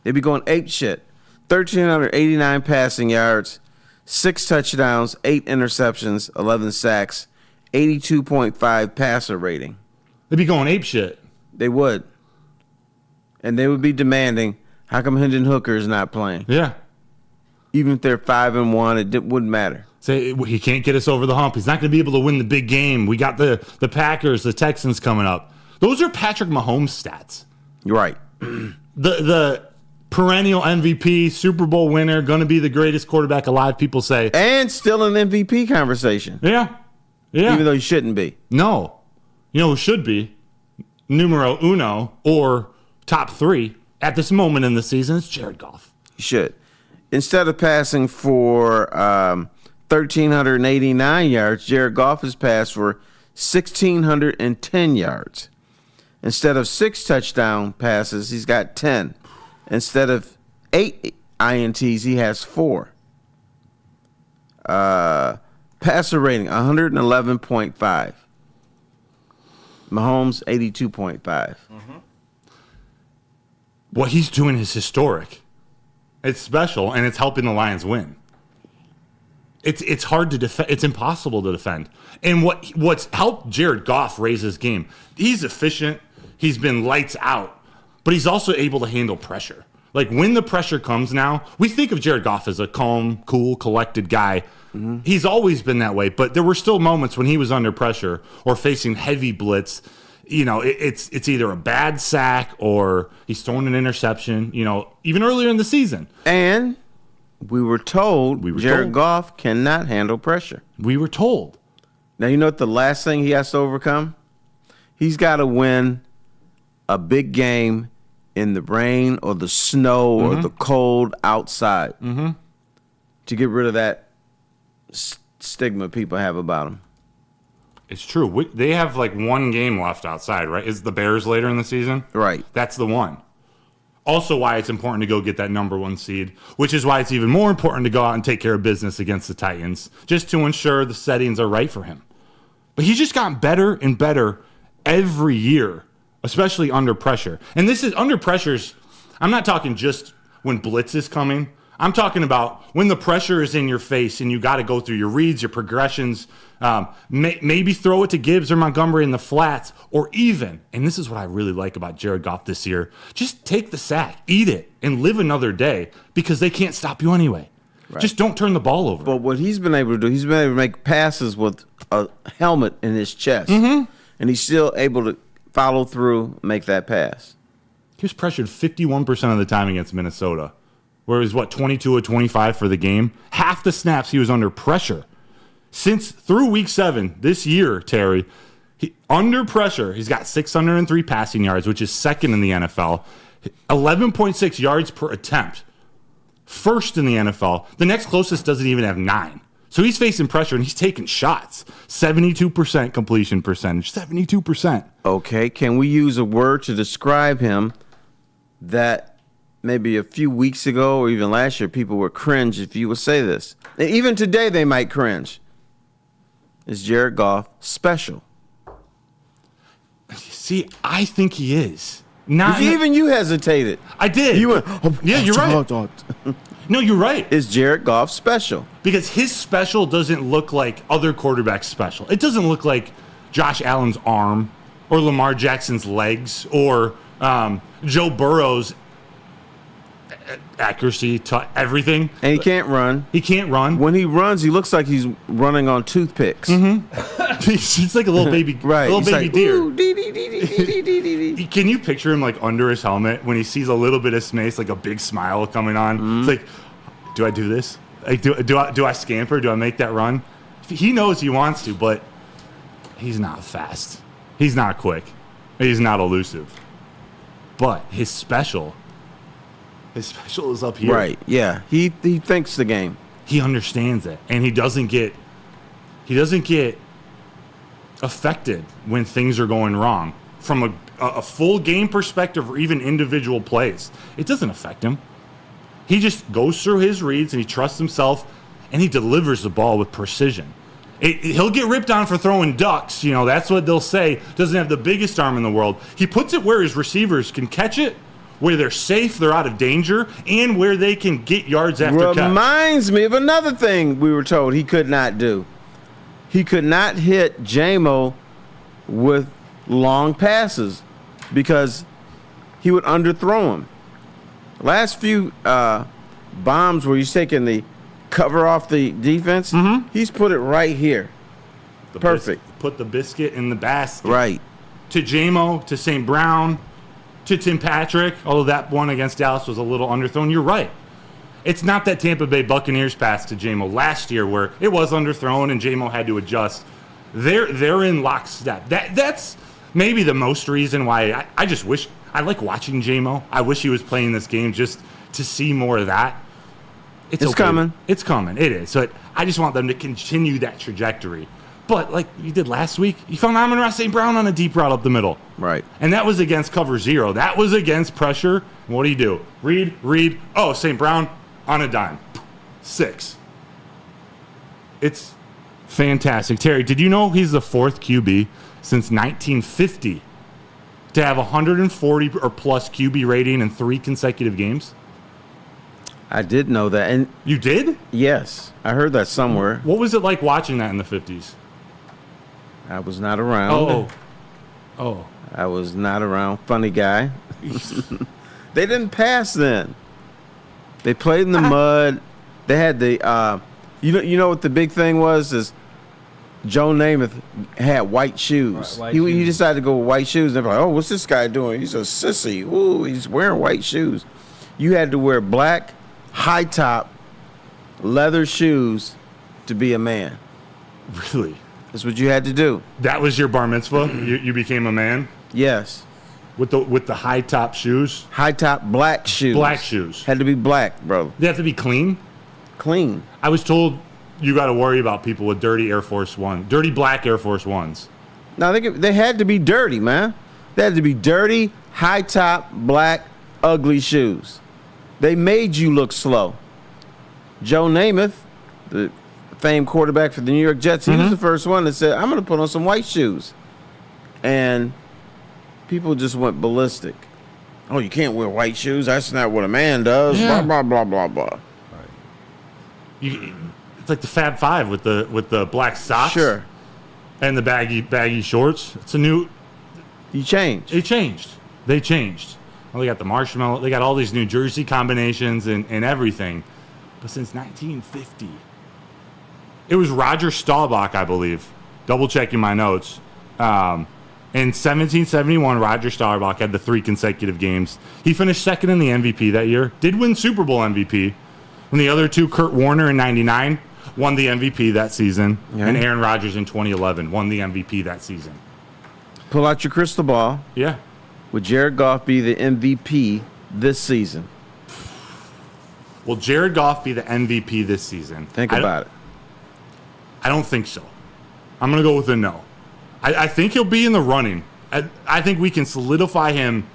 Speaker 2: They'd be going ape shit. 1,389 passing yards, 6 touchdowns, 8 interceptions, 11 sacks, 82.5 passer rating.
Speaker 3: They'd be going ape shit.
Speaker 2: They would. And they would be demanding, how come Hendon Hooker is not playing?
Speaker 3: Yeah.
Speaker 2: Even if they're 5-1, it wouldn't matter.
Speaker 3: Say he can't get us over the hump. He's not going to be able to win the big game. We got the Packers, the Texans coming up. Those are Patrick Mahomes stats.
Speaker 2: You're right.
Speaker 3: The perennial MVP, Super Bowl winner, going to be the greatest quarterback alive, people say.
Speaker 2: And still an MVP conversation.
Speaker 3: Yeah. Yeah.
Speaker 2: Even though he shouldn't be.
Speaker 3: No. You know who should be? Numero uno or top 3 at this moment in the season. It's Jared Goff.
Speaker 2: He should. Instead of passing for 1,389 yards, Jared Goff has passed for 1,610 yards. Instead of 6 touchdown passes, he's got 10. Instead of 8 INTs, he has 4. Passer rating, 111.5. Mahomes, 82.5.
Speaker 3: What he's doing is historic. It's special, and it's helping the Lions win. It's hard to defend. It's impossible to defend. And what's helped Jared Goff raise his game, he's efficient. He's been lights out. But he's also able to handle pressure. Like, when the pressure comes now, we think of Jared Goff as a calm, cool, collected guy. Mm-hmm. He's always been that way. But there were still moments when he was under pressure or facing heavy blitz. You know, it's either a bad sack or he's thrown an interception, you know, even earlier in the season.
Speaker 2: And we were told Jared Goff cannot handle pressure.
Speaker 3: We were told.
Speaker 2: Now, you know what the last thing he has to overcome? He's got to win a big game in the rain or the snow or the cold outside to get rid of that stigma people have about him.
Speaker 3: It's true. They have like one game left outside, right? Is the Bears later in the season?
Speaker 2: Right.
Speaker 3: That's the one. Also why it's important to go get that number 1 seed, which is why it's even more important to go out and take care of business against the Titans, just to ensure the settings are right for him. But he's just gotten better and better every year, especially under pressure. And this is under pressures. I'm not talking just when blitz is coming. I'm talking about when the pressure is in your face and you got to go through your reads, your progressions, maybe throw it to Gibbs or Montgomery in the flats, or even, and this is what I really like about Jared Goff this year, just take the sack, eat it, and live another day because they can't stop you anyway. Right. Just don't turn the ball over.
Speaker 2: But what he's been able to do, he's been able to make passes with a helmet in his chest, and he's still able to follow through, make that pass.
Speaker 3: He was pressured 51% of the time against Minnesota. Whereas, 22 of 25 for the game? Half the snaps he was under pressure. Through week 7 this year, Terry, under pressure, he's got 603 passing yards, which is second in the NFL, 11.6 yards per attempt. First in the NFL. The next closest doesn't even have 9. So he's facing pressure, and he's taking shots. 72% completion percentage. 72%.
Speaker 2: Okay, can we use a word to describe him that maybe a few weeks ago or even last year, people would cringe if you would say this. And even today, they might cringe. Is Jared Goff special?
Speaker 3: See, I think he is.
Speaker 2: Even you hesitated.
Speaker 3: I did.
Speaker 2: You went,
Speaker 3: yeah, you're right. No, you're right.
Speaker 2: Is Jared Goff special?
Speaker 3: Because his special doesn't look like other quarterbacks' special. It doesn't look like Josh Allen's arm or Lamar Jackson's legs or Joe Burrow's accuracy to everything.
Speaker 2: And he can't run.
Speaker 3: He can't run.
Speaker 2: When he runs, he looks like he's running on toothpicks.
Speaker 3: He's like a little baby,
Speaker 2: right.
Speaker 3: Little baby
Speaker 2: like,
Speaker 3: deer.
Speaker 2: Ooh, dee, dee, dee, dee, dee, dee, dee.
Speaker 3: Can you picture him like under his helmet when he sees a little bit of space, like a big smile coming on? It's like, do I do this? Like, do I scamper? Do I make that run? He knows he wants to, but he's not fast. He's not quick. He's not elusive. But his special is up here.
Speaker 2: Right, yeah. He thinks the game.
Speaker 3: He understands it. And he doesn't get affected when things are going wrong. From a full game perspective or even individual plays, it doesn't affect him. He just goes through his reads and he trusts himself and he delivers the ball with precision. He'll get ripped on for throwing ducks. You know, that's what they'll say. Doesn't have the biggest arm in the world. He puts it where his receivers can catch it, where they're safe, they're out of danger, and where they can get yards after catch.
Speaker 2: Reminds me of another thing we were told he could not do. He could not hit J-Mo with long passes because he would underthrow him. Last few bombs where he's taking the cover off the defense, he's put it right here. Perfect.
Speaker 3: Put the biscuit in the basket.
Speaker 2: Right.
Speaker 3: To J-Mo, to St. Brown. to Tim Patrick, although that one against Dallas was a little underthrown. You're right. It's not that Tampa Bay Buccaneers pass to J-Mo last year where it was underthrown and J-Mo had to adjust. They're in lockstep. That's maybe the most reason why I just wish I like watching J-Mo. I wish he was playing this game just to see more of that. It's okay.
Speaker 2: Coming.
Speaker 3: It's coming. It is. So I just want them to continue that trajectory. But like you did last week, you found Amon-Ra St. Brown on a deep route up the middle.
Speaker 2: Right.
Speaker 3: And that was against cover 0. That was against pressure. And what do? Read. Oh, St. Brown on a dime. 6. It's fantastic. Terry, did you know he's the 4th QB since 1950 to have 140 or plus QB rating in 3 consecutive games?
Speaker 2: I did know that. And
Speaker 3: You did?
Speaker 2: yes, I heard that somewhere.
Speaker 3: What was it like watching that in the 50s?
Speaker 2: I was not around.
Speaker 3: Oh.
Speaker 2: I was not around. Funny guy. They didn't pass then. They played in the mud. They had the you know what the big thing was is Joe Namath had white shoes.
Speaker 4: Right,
Speaker 2: He decided to go with white shoes. They're like, oh, what's this guy doing? He's a sissy. Ooh, he's wearing white shoes. You had to wear black, high top, leather shoes to be a man.
Speaker 3: Really?
Speaker 2: That's what you had to do.
Speaker 3: That was your bar mitzvah? You became a man?
Speaker 2: Yes.
Speaker 3: With the high top shoes?
Speaker 2: High top black shoes.
Speaker 3: Black shoes.
Speaker 2: Had to be black, bro.
Speaker 3: They have to be clean?
Speaker 2: Clean.
Speaker 3: I was told you got to worry about people with dirty black Air Force Ones.
Speaker 2: No, they had to be dirty, man. They had to be dirty, high top, black, ugly shoes. They made you look slow. Joe Namath, the famed quarterback for the New York Jets, he was the first one that said, I'm going to put on some white shoes. And people just went ballistic. Oh, you can't wear white shoes? That's not what a man does.
Speaker 3: Yeah.
Speaker 2: Blah, blah, blah, blah, blah.
Speaker 3: It's like the Fab Five with the black socks.
Speaker 2: Sure.
Speaker 3: And the baggy shorts. It's a new...
Speaker 2: You changed.
Speaker 3: They changed. Well, they got the marshmallow. They got all these New Jersey combinations and everything. But since 1950, it was Roger Staubach, I believe. Double checking my notes. In 1771, Roger Staubach had the 3 consecutive games. He finished second in the MVP that year. Did win Super Bowl MVP. And the other 2, Kurt Warner in 99, won the MVP that season.
Speaker 2: Yeah.
Speaker 3: And Aaron Rodgers in 2011 won the MVP that season.
Speaker 2: Pull out your crystal ball.
Speaker 3: Yeah.
Speaker 2: Would Jared Goff be the MVP this season?
Speaker 3: Will Jared Goff be the MVP this season?
Speaker 2: Think about it.
Speaker 3: I don't think so. I'm going to go with a no. I think he'll be in the running. I think we can solidify him.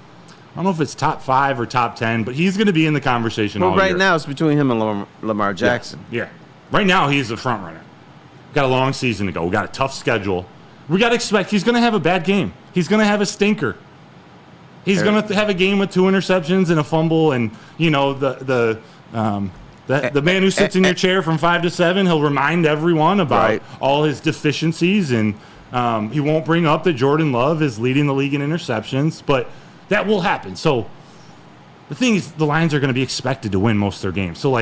Speaker 3: I don't know if it's top 5 or top 10, but he's going to be in the conversation all
Speaker 2: Well, right
Speaker 3: year.
Speaker 2: now it's between him and Lamar Jackson.
Speaker 3: Yeah. Right now he's the front runner. We've got a long season to go. We got a tough schedule. We got to expect he's going to have a bad game. He's going to have a stinker. He's going to have a game with 2 interceptions and a fumble, and the man who sits in your chair from 5 to 7, he'll remind everyone about all his deficiencies, and he won't bring up that Jordan Love is leading the league in interceptions, but that will happen. So the thing is, the Lions are going to be expected to win most of their games. So,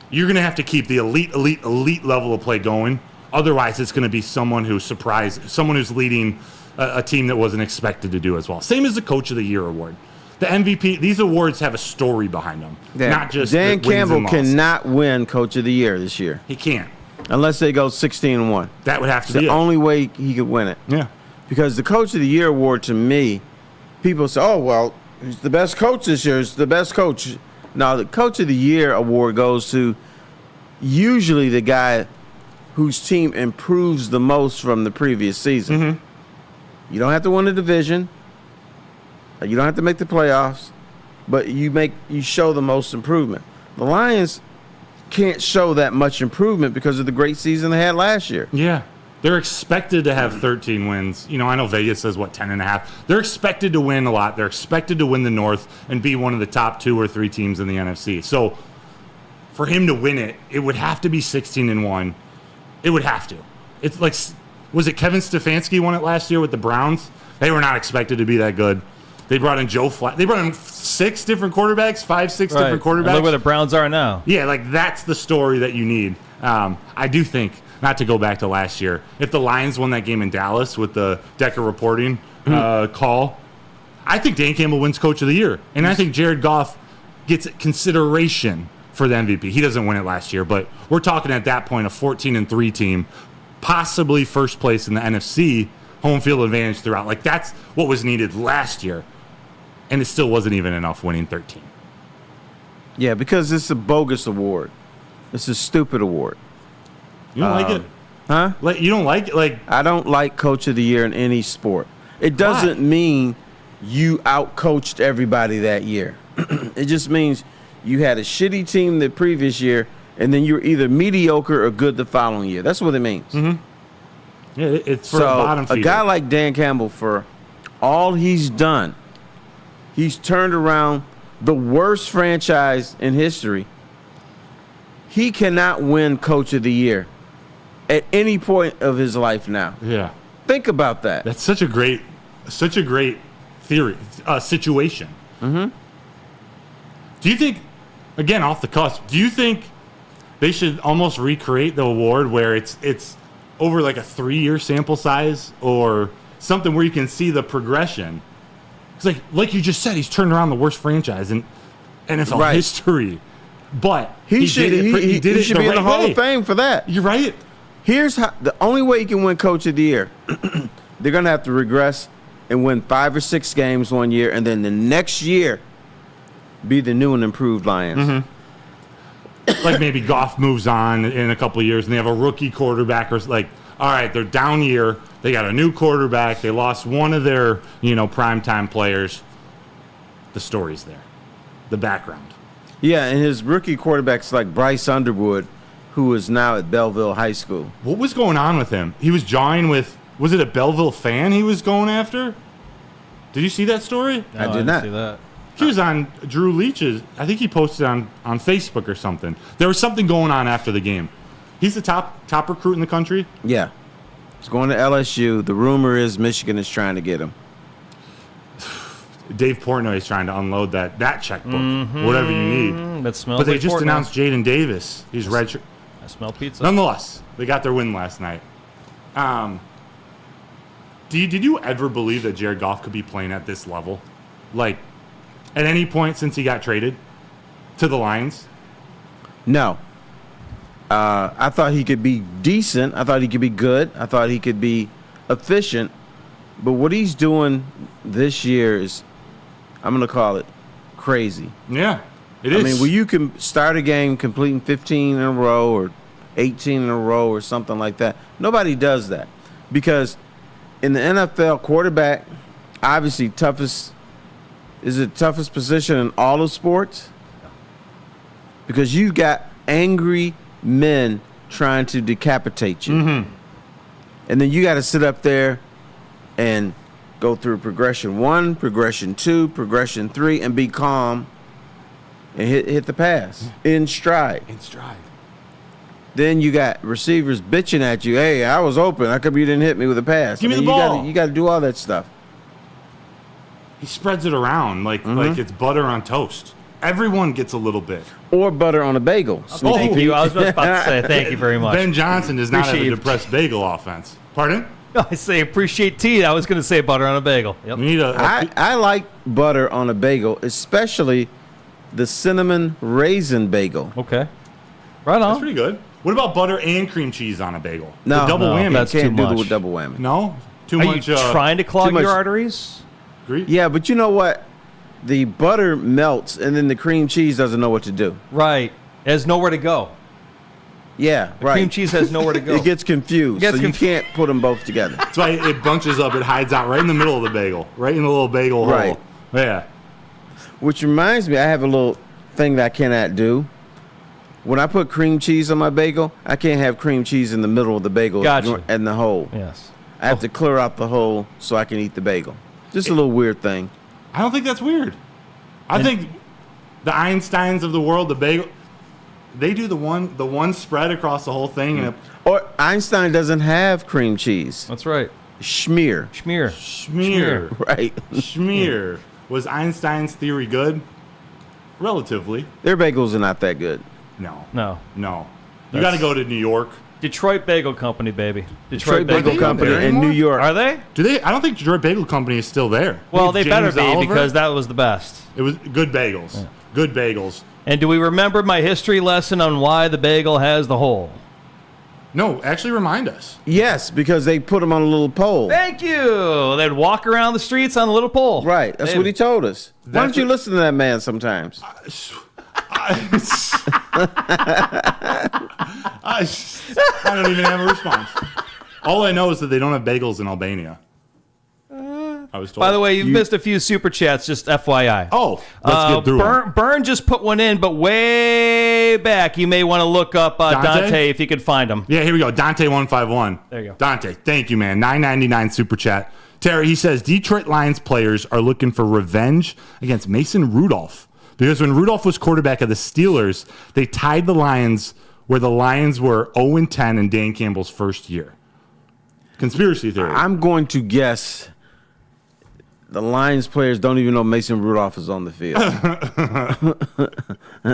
Speaker 3: you're going to have to keep the elite level of play going. Otherwise, it's going to be someone who's leading a team that wasn't expected to do as well. Same as the Coach of the Year award. The MVP, these awards have a story behind them, not just
Speaker 2: Dan
Speaker 3: the wins
Speaker 2: Campbell
Speaker 3: and losses.
Speaker 2: cannot win Coach of the Year this year.
Speaker 3: He can't.
Speaker 2: Unless they go 16-1.
Speaker 3: That would have to
Speaker 2: It's
Speaker 3: be
Speaker 2: the
Speaker 3: it.
Speaker 2: only way he could win it.
Speaker 3: Yeah.
Speaker 2: Because the Coach of the Year award, to me, people say, oh, well, he's the best coach this year. He's the best coach. Now, the Coach of the Year award goes to usually the guy whose team improves the most from the previous season.
Speaker 3: Mm-hmm.
Speaker 2: You don't have to win the division. You don't have to make the playoffs. But you show the most improvement. The Lions can't show that much improvement because of the great season they had last year.
Speaker 3: Yeah. They're expected to have 13 wins. I know Vegas says, 10.5. They're expected to win a lot. They're expected to win the North and be one of the top 2 or 3 teams in the NFC. So for him to win it, it would have to be 16-1. It would have to. It's like, was it Kevin Stefanski won it last year with the Browns? They were not expected to be that good. They brought in Joe Flacco. They brought in 6 different quarterbacks, 6 different quarterbacks.
Speaker 4: And look where the Browns are now.
Speaker 3: Yeah, that's the story that you need. I do think, not to go back to last year, if the Lions won that game in Dallas with the Decker reporting call, I think Dan Campbell wins Coach of the Year, and I think Jared Goff gets consideration for the MVP. He doesn't win it last year, but we're talking at that point a 14-3 team, possibly first place in the NFC, home field advantage throughout. Like, that's what was needed last year, and it still wasn't even enough winning 13.
Speaker 2: Yeah, because it's a bogus award. It's a stupid award.
Speaker 3: You don't like it?
Speaker 2: Huh?
Speaker 3: Like, you don't like it? Like,
Speaker 2: I don't like Coach of the Year in any sport. It doesn't mean you outcoached everybody that year. It just means you had a shitty team the previous year, and then you're either mediocre or good the following year. That's what it means.
Speaker 3: Mm-hmm. Yeah, it's for
Speaker 2: so
Speaker 3: a bottom feeder.
Speaker 2: A guy like Dan Campbell, for all he's done, he's turned around the worst franchise in history. He cannot win Coach of the Year at any point of his life now.
Speaker 3: Yeah.
Speaker 2: Think about that.
Speaker 3: That's such a great theory, situation.
Speaker 2: Mm-hmm.
Speaker 3: Do you think, again, off the cusp, do you think they should almost recreate the award where it's over like a 3-year sample size or something where you can see the progression? It's like you just said, he's turned around the worst franchise in NFL history. But he
Speaker 2: should
Speaker 3: did it
Speaker 2: be in the Hall of Fame for that.
Speaker 3: You're right.
Speaker 2: Here's how the only way you can win Coach of the Year. They're gonna have to regress and win 5 or 6 games one year, and then the next year be the new and improved Lions.
Speaker 3: Mm-hmm. Like maybe Goff moves on in a couple of years, and they have a rookie quarterback, or like, all right, they're down year. They got a new quarterback. They lost one of their primetime players. The story's there, the background.
Speaker 2: Yeah, and his rookie quarterback's like Bryce Underwood, who is now at Belleville High School.
Speaker 3: What was going on with him? He was jawing with, was it a Belleville fan he was going after? Did you see that story?
Speaker 4: No,
Speaker 2: I did
Speaker 4: didn't
Speaker 2: not.
Speaker 4: see that.
Speaker 3: He was on Drew Leach's, I think he posted on Facebook or something. There was something going on after the game. He's the top recruit in the country?
Speaker 2: Yeah. He's going to LSU. The rumor is Michigan is trying to get him.
Speaker 3: Dave Portnoy is trying to unload that checkbook, whatever you need.
Speaker 4: That smells
Speaker 3: But they
Speaker 4: like
Speaker 3: just
Speaker 4: Portnoy.
Speaker 3: announced Jaden Davis. He's redshirt.
Speaker 4: I smell pizza.
Speaker 3: Nonetheless, they got their win last night. Did you ever believe that Jared Goff could be playing at this level? Like, at any point since he got traded to the Lions?
Speaker 2: No. I thought he could be decent. I thought he could be good. I thought he could be efficient. But what he's doing this year is, I'm going to call it crazy.
Speaker 3: Yeah, it is.
Speaker 2: I mean, where you can start a game completing 15 in a row or 18 in a row or something like that. Nobody does that. Because in the NFL, quarterback, obviously toughest position in all of sports. Because you got angry men trying to decapitate you. Mm-hmm. And then you got to sit up there and go through progression 1, progression 2, progression 3, and be calm and hit the pass in stride. Then you got receivers bitching at you. Hey, I was open. How come you didn't hit me with a pass?
Speaker 3: Give me the ball.
Speaker 2: You got to do all that stuff.
Speaker 3: He spreads it around like it's butter on toast. Everyone gets a little bit.
Speaker 2: Or butter on a bagel.
Speaker 4: Thank you. I was about to say thank you very much.
Speaker 3: Ben Johnson does not have
Speaker 4: Appreciate
Speaker 3: a
Speaker 4: you.
Speaker 3: depressed bagel offense. Pardon?
Speaker 4: I say appreciate tea. I was going to say butter on a bagel. Yep.
Speaker 3: We need
Speaker 2: I like butter on a bagel, especially the cinnamon raisin bagel.
Speaker 4: Okay. Right on.
Speaker 3: That's pretty good. What about butter and cream cheese on a bagel?
Speaker 2: No,
Speaker 3: the double whammy.
Speaker 4: that's
Speaker 2: Can't
Speaker 4: too
Speaker 2: do
Speaker 4: much.
Speaker 2: the double whammy.
Speaker 3: No? Too
Speaker 4: Are
Speaker 3: much.
Speaker 4: you trying to clog
Speaker 2: much-
Speaker 4: your arteries?
Speaker 3: Agree?
Speaker 2: Yeah, but you know what? The butter melts, and then the cream cheese doesn't know what to do.
Speaker 4: Right. It has nowhere to go.
Speaker 2: Yeah, right.
Speaker 4: Cream cheese has nowhere to go.
Speaker 2: It gets confused,
Speaker 4: It gets
Speaker 2: so you can't put them both together.
Speaker 3: That's why it bunches up. It hides out right in the middle of the bagel. Right in the little bagel
Speaker 2: Right.
Speaker 3: hole. Yeah.
Speaker 2: Which reminds me, I have a little thing that I cannot do. When I put cream cheese on my bagel, I can't have cream cheese in the middle of the bagel
Speaker 4: Gotcha.
Speaker 2: and the hole.
Speaker 4: Yes.
Speaker 2: I have to clear out the hole so I can eat the bagel. Just a little weird thing.
Speaker 3: I don't think that's weird. I think the Einsteins of the world, the bagel, they do the one spread across the whole thing. And
Speaker 2: Or Einstein doesn't have cream cheese.
Speaker 4: That's right.
Speaker 2: Schmear.
Speaker 4: Schmear.
Speaker 2: Right.
Speaker 3: Schmear. Was Einstein's theory good? Relatively.
Speaker 2: Their bagels are not that good.
Speaker 3: No.
Speaker 4: No.
Speaker 3: No. You got to go to New York
Speaker 4: Detroit Bagel Company, baby.
Speaker 2: Detroit Bagel Company
Speaker 3: there
Speaker 2: in
Speaker 3: anymore?
Speaker 2: New York.
Speaker 4: Are they?
Speaker 3: Do they? I don't think Detroit Bagel Company is still there.
Speaker 4: Well,
Speaker 3: I
Speaker 4: they
Speaker 3: think
Speaker 4: better
Speaker 3: James
Speaker 4: be
Speaker 3: Oliver-
Speaker 4: because that was the best.
Speaker 3: It was good bagels. Yeah. Good bagels.
Speaker 4: And do we remember my history lesson on why the bagel has the hole?
Speaker 3: No, actually remind us.
Speaker 2: Yes, because they put him on a little pole.
Speaker 4: Thank you. They'd walk around the streets on a little pole.
Speaker 2: Right. That's what he told us. Why don't you
Speaker 3: what-
Speaker 2: listen to that man sometimes?
Speaker 3: I don't even have a response. All I know is that they don't have bagels in Albania. I was told.
Speaker 4: By the way, you've missed a few super chats, just FYI.
Speaker 3: Oh, let's get through them.
Speaker 4: Byrne just put one in, but way back. You may want to look up Dante if you could find him.
Speaker 3: Yeah, here we go. Dante151.
Speaker 4: There you go.
Speaker 3: Dante, thank you, man. $9.99 super chat. Terry, he says Detroit Lions players are looking for revenge against Mason Rudolph. Because when Rudolph was quarterback of the Steelers, they tied the Lions where the Lions were 0-10 in Dan Campbell's first year. Conspiracy theory.
Speaker 2: I'm going to guess the Lions players don't even know Mason Rudolph is on the field.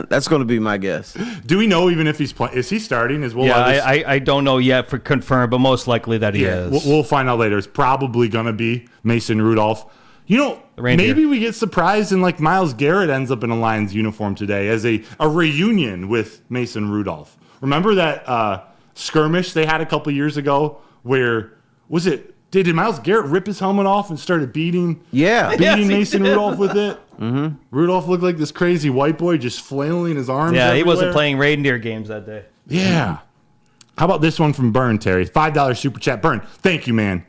Speaker 2: That's going to be my guess.
Speaker 3: Do we know even if he's playing? Is he starting? Is Will Levis?
Speaker 4: I don't know yet for confirmed, but most likely that he is.
Speaker 3: We'll find out later. It's probably going to be Mason Rudolph. You know, maybe we get surprised and like Myles Garrett ends up in a Lions uniform today as a reunion with Mason Rudolph. Remember that skirmish they had a couple years ago where, was it, did Myles Garrett rip his helmet off and started beating Mason Rudolph with it? Mm-hmm. Rudolph looked like this crazy white boy just flailing his arms everywhere.
Speaker 4: He wasn't playing reindeer games that day.
Speaker 3: Yeah. How about this one from Byrne, Terry? $5 super chat. Byrne, thank you, man.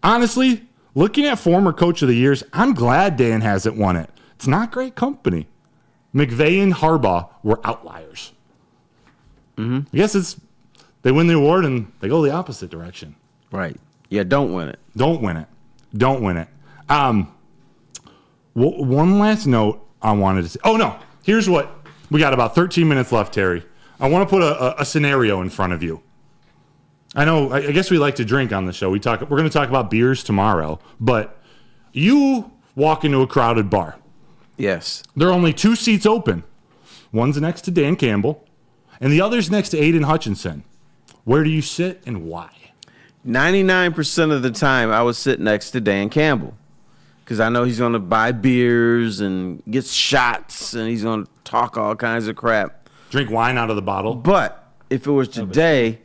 Speaker 3: Honestly, looking at former coach of the years, I'm glad Dan hasn't won it. It's not great company. McVay and Harbaugh were outliers. Mm-hmm. I guess they win the award and they go the opposite direction.
Speaker 2: Right. Yeah, don't win it.
Speaker 3: Don't win it. Don't win it. One last note I wanted to say. Oh, no. Here's what. We got about 13 minutes left, Terry. I want to put a scenario in front of you. I know, I guess we like to drink on the show. We're going to talk about beers tomorrow, but you walk into a crowded bar.
Speaker 2: Yes.
Speaker 3: There are only 2 seats open. One's next to Dan Campbell, and the other's next to Aiden Hutchinson. Where do you sit and why?
Speaker 2: 99% of the time, I would sit next to Dan Campbell because I know he's going to buy beers and get shots, and he's going to talk all kinds of crap.
Speaker 3: Drink wine out of the bottle.
Speaker 2: But if it was today,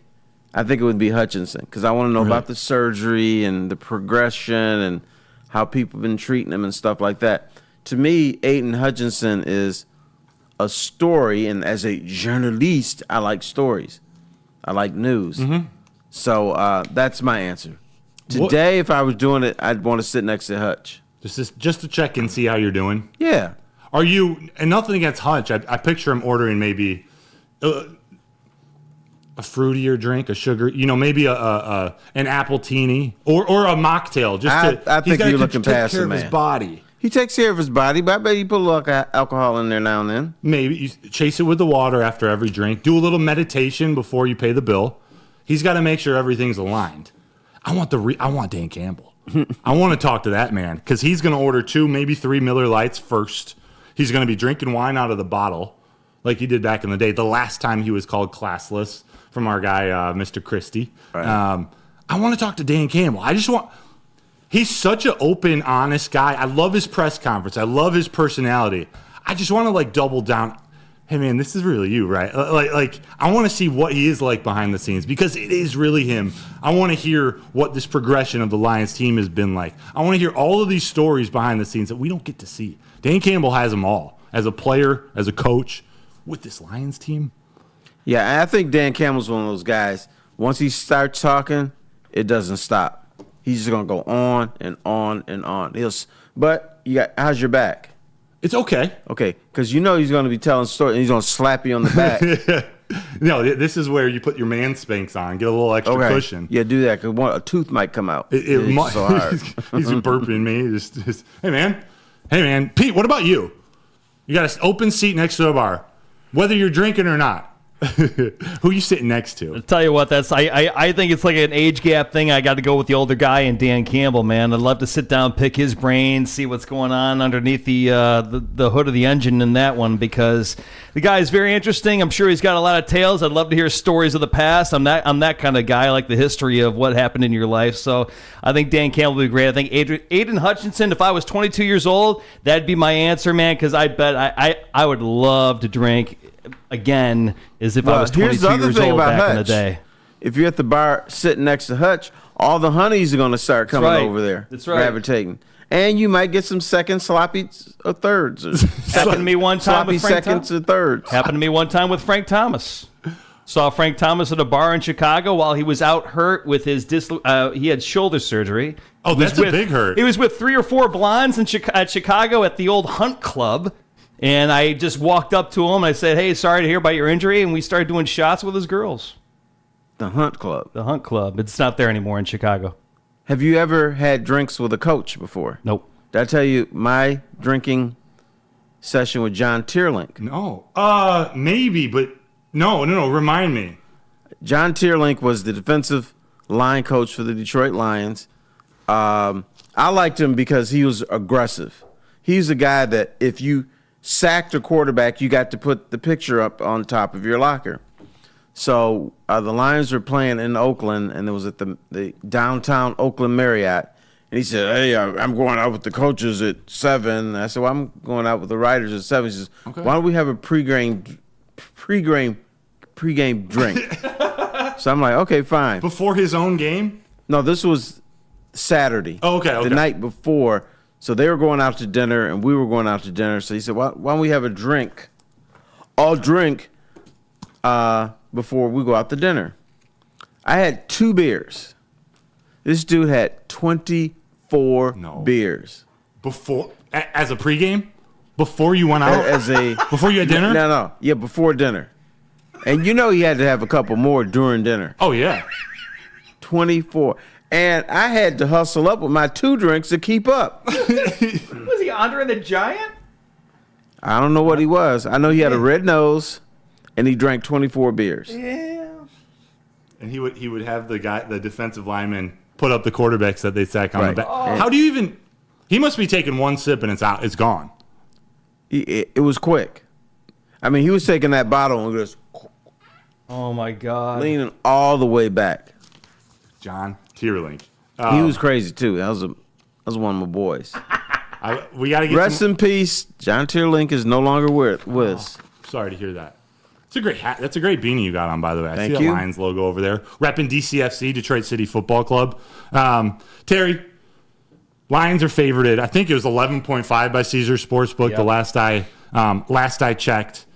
Speaker 2: I think it would be Hutchinson because I want to know about the surgery and the progression and how people have been treating him and stuff like that. To me, Aiden Hutchinson is a story, and as a journalist, I like stories. I like news. Mm-hmm. So that's my answer. Today, if I was doing it, I'd want to sit next to Hutch.
Speaker 3: Just to check and see how you're doing?
Speaker 2: Yeah.
Speaker 3: Are you, and nothing against Hutch, I picture him ordering maybe a fruitier drink, a sugar, maybe an apple teeny or a mocktail.
Speaker 2: I think you're looking past
Speaker 3: the
Speaker 2: man.
Speaker 3: His body.
Speaker 2: He takes care of his body, but I bet you put a little alcohol in there now and then.
Speaker 3: Maybe you chase it with the water after every drink. Do a little meditation before you pay the bill. He's got to make sure everything's aligned. I want Dan Campbell. I want to talk to that man because he's going to order 2, maybe 3 Miller Lights first. He's going to be drinking wine out of the bottle like he did back in the day. The last time he was called classless from our guy, Mr. Christie. Right. I want to talk to Dan Campbell. He's such an open, honest guy. I love his press conference. I love his personality. I just want to double down. Hey man, this is really you, right? Like I want to see what he is like behind the scenes because it is really him. I want to hear what this progression of the Lions team has been like. I want to hear all of these stories behind the scenes that we don't get to see. Dan Campbell has them all as a player, as a coach, with this Lions team.
Speaker 2: Yeah, I think Dan Campbell's one of those guys. Once he starts talking, it doesn't stop. He's just gonna go on and on and on. But how's your back?
Speaker 3: It's okay.
Speaker 2: Okay, because he's going to be telling stories, and he's going to slap you on the back.
Speaker 3: No, this is where you put your man spanks on, get a little extra cushion.
Speaker 2: Yeah, do that, because a tooth might come out.
Speaker 3: It's so hard. He's burping me. Just, hey, man. Pete, what about you? You got an open seat next to a bar, whether you're drinking or not. Who you sitting next to?
Speaker 4: I'll tell you what, I think it's like an age gap thing. I got to go with the older guy and Dan Campbell, man. I'd love to sit down, pick his brain, see what's going on underneath the hood of the engine in that one, because the guy is very interesting. I'm sure he's got a lot of tales. I'd love to hear stories of the past. I'm that kind of guy. I like the history of what happened in your life. So I think Dan Campbell would be great. I think Aiden Hutchinson, if I was 22 years old, that'd be my answer, man, because I bet I would love to drink again as if I was 22 years old back in the day.
Speaker 2: If you're at the bar sitting next to Hutch, all the honeys are going to start coming over there.
Speaker 4: That's right.
Speaker 2: Gravitating. And you might get some second sloppy or thirds.
Speaker 4: Happened to me one time
Speaker 2: sloppy
Speaker 4: with Frank
Speaker 2: seconds or thirds.
Speaker 4: Happened to me one time with Frank Thomas. Saw Frank Thomas at a bar in Chicago while he was out hurt with his he had shoulder surgery.
Speaker 3: Oh, that's a big hurt.
Speaker 4: He was with 3 or 4 blondes at Chicago at the old Hunt Club. And I just walked up to him and I said, "Hey, sorry to hear about your injury." And we started doing shots with his girls.
Speaker 2: The Hunt Club.
Speaker 4: The Hunt Club. It's not there anymore in Chicago.
Speaker 2: Have you ever had drinks with a coach before?
Speaker 4: Nope.
Speaker 2: Did I tell you my drinking session with John Tierlink?
Speaker 3: No. Maybe, but no. Remind me.
Speaker 2: John Tierlink was the defensive line coach for the Detroit Lions. I liked him because he was aggressive. He's a guy that if you sacked a quarterback, you got to put the picture up on top of your locker. So the Lions were playing in Oakland, and it was at the downtown Oakland Marriott. And he said, "Hey, I'm going out with the coaches at 7." I said, "Well, I'm going out with the writers at 7." He says, "Okay. Why don't we have a pregame drink?" So I'm like, "Okay, fine."
Speaker 3: Before his own game?
Speaker 2: No, this was Saturday.
Speaker 3: Oh, okay.
Speaker 2: The night before. So they were going out to dinner, and we were going out to dinner. So he said, why don't we have a drink? I'll drink before we go out to dinner. I had 2 beers. This dude had 24 beers.
Speaker 3: Before, as a pregame? Before you went out? Before you had dinner?
Speaker 2: No. Yeah, before dinner. And you know he had to have a couple more during dinner.
Speaker 3: Oh, yeah.
Speaker 2: 24. And I had to hustle up with my 2 drinks to keep up.
Speaker 4: Was he Andre the Giant?
Speaker 2: I don't know what he was. I know he had a red nose, and he drank 24 beers.
Speaker 4: Yeah.
Speaker 3: And he would have the defensive lineman put up the quarterbacks that they sack on the back.
Speaker 4: Oh.
Speaker 3: How do you even? He must be taking one sip and it's out. It's gone.
Speaker 2: It was quick. I mean, he was taking that bottle and just
Speaker 4: Oh my God.
Speaker 2: leaning all the way back.
Speaker 3: John Tierlink.
Speaker 2: He was crazy too. That was one of my boys.
Speaker 3: We got to get
Speaker 2: Rest in peace. John Tierlink is no longer with us.
Speaker 3: Sorry to hear that. It's a great hat. That's a great beanie you got on, by the way. I
Speaker 2: Thank
Speaker 3: see
Speaker 2: you.
Speaker 3: the Lions logo over there. Repping DCFC, Detroit City Football Club. Terry, Lions are favorited. I think it was 11.5 by Caesars Sportsbook.
Speaker 4: Yep.
Speaker 3: The last I checked.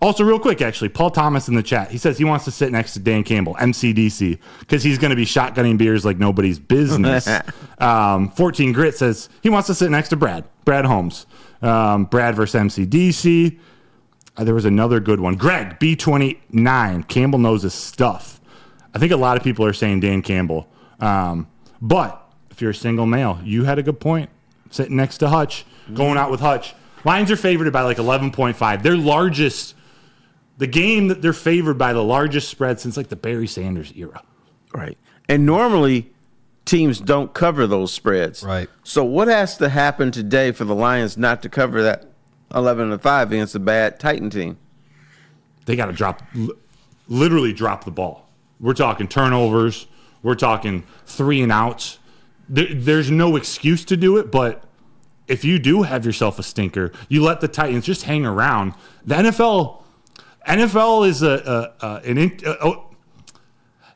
Speaker 3: Also, real quick, actually, Paul Thomas in the chat. He says he wants to sit next to Dan Campbell, MCDC, because he's going to be shotgunning beers like nobody's business. 14 Grit says he wants to sit next to Brad Holmes. Brad versus MCDC. There was another good one. Greg, B29. Campbell knows his stuff. I think a lot of people are saying Dan Campbell. But if you're a single male, you had a good point. Sitting next to Hutch, going out with Hutch. Lions are favored by like 11.5. Their largest, the game that they're favored by the largest spread since like the Barry Sanders era.
Speaker 2: Right. And normally teams don't cover those spreads.
Speaker 4: Right.
Speaker 2: So what has to happen today for the Lions not to cover that 11-5 against a bad Titan team?
Speaker 3: They got to literally drop the ball. We're talking turnovers. We're talking 3 and outs. There's no excuse to do it, but if you do have yourself a stinker, you let the Titans just hang around. The NFL is the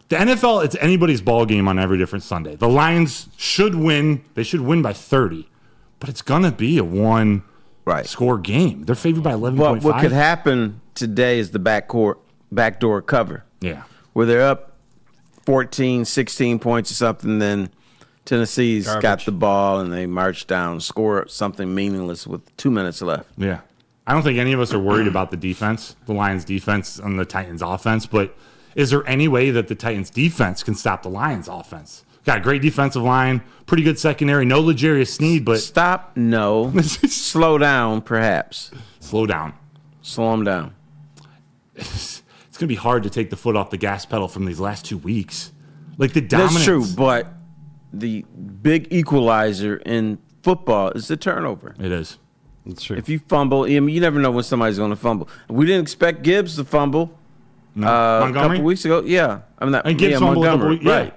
Speaker 3: NFL. It's anybody's ball game on every different Sunday. The Lions should win. They should win by 30, but it's gonna be a one score game. They're favored by 11.5.
Speaker 2: But what could happen today is the backdoor cover.
Speaker 3: Yeah,
Speaker 2: where they're up 14, 16 points or something, then Tennessee's got the ball and they march down, score something meaningless with 2 minutes left.
Speaker 3: Yeah. I don't think any of us are worried about the defense, the Lions defense and the Titans offense, but is there any way that the Titans defense can stop the Lions offense? Got a great defensive line, pretty good secondary, no L'Jarius Sneed, but
Speaker 2: stop, no. Slow down, perhaps.
Speaker 3: Slow down.
Speaker 2: Slow them down.
Speaker 3: going to be hard to take the foot off the gas pedal from these last 2 weeks. Like the dominance.
Speaker 2: That's true, but the big equalizer in football is the turnover.
Speaker 3: It is.
Speaker 4: That's true.
Speaker 2: If you fumble, I mean, you never know when somebody's going to fumble. We didn't expect Gibbs to fumble a couple weeks ago. Yeah. I mean,
Speaker 3: And Gibbs fumbled
Speaker 2: Montgomery.
Speaker 3: right.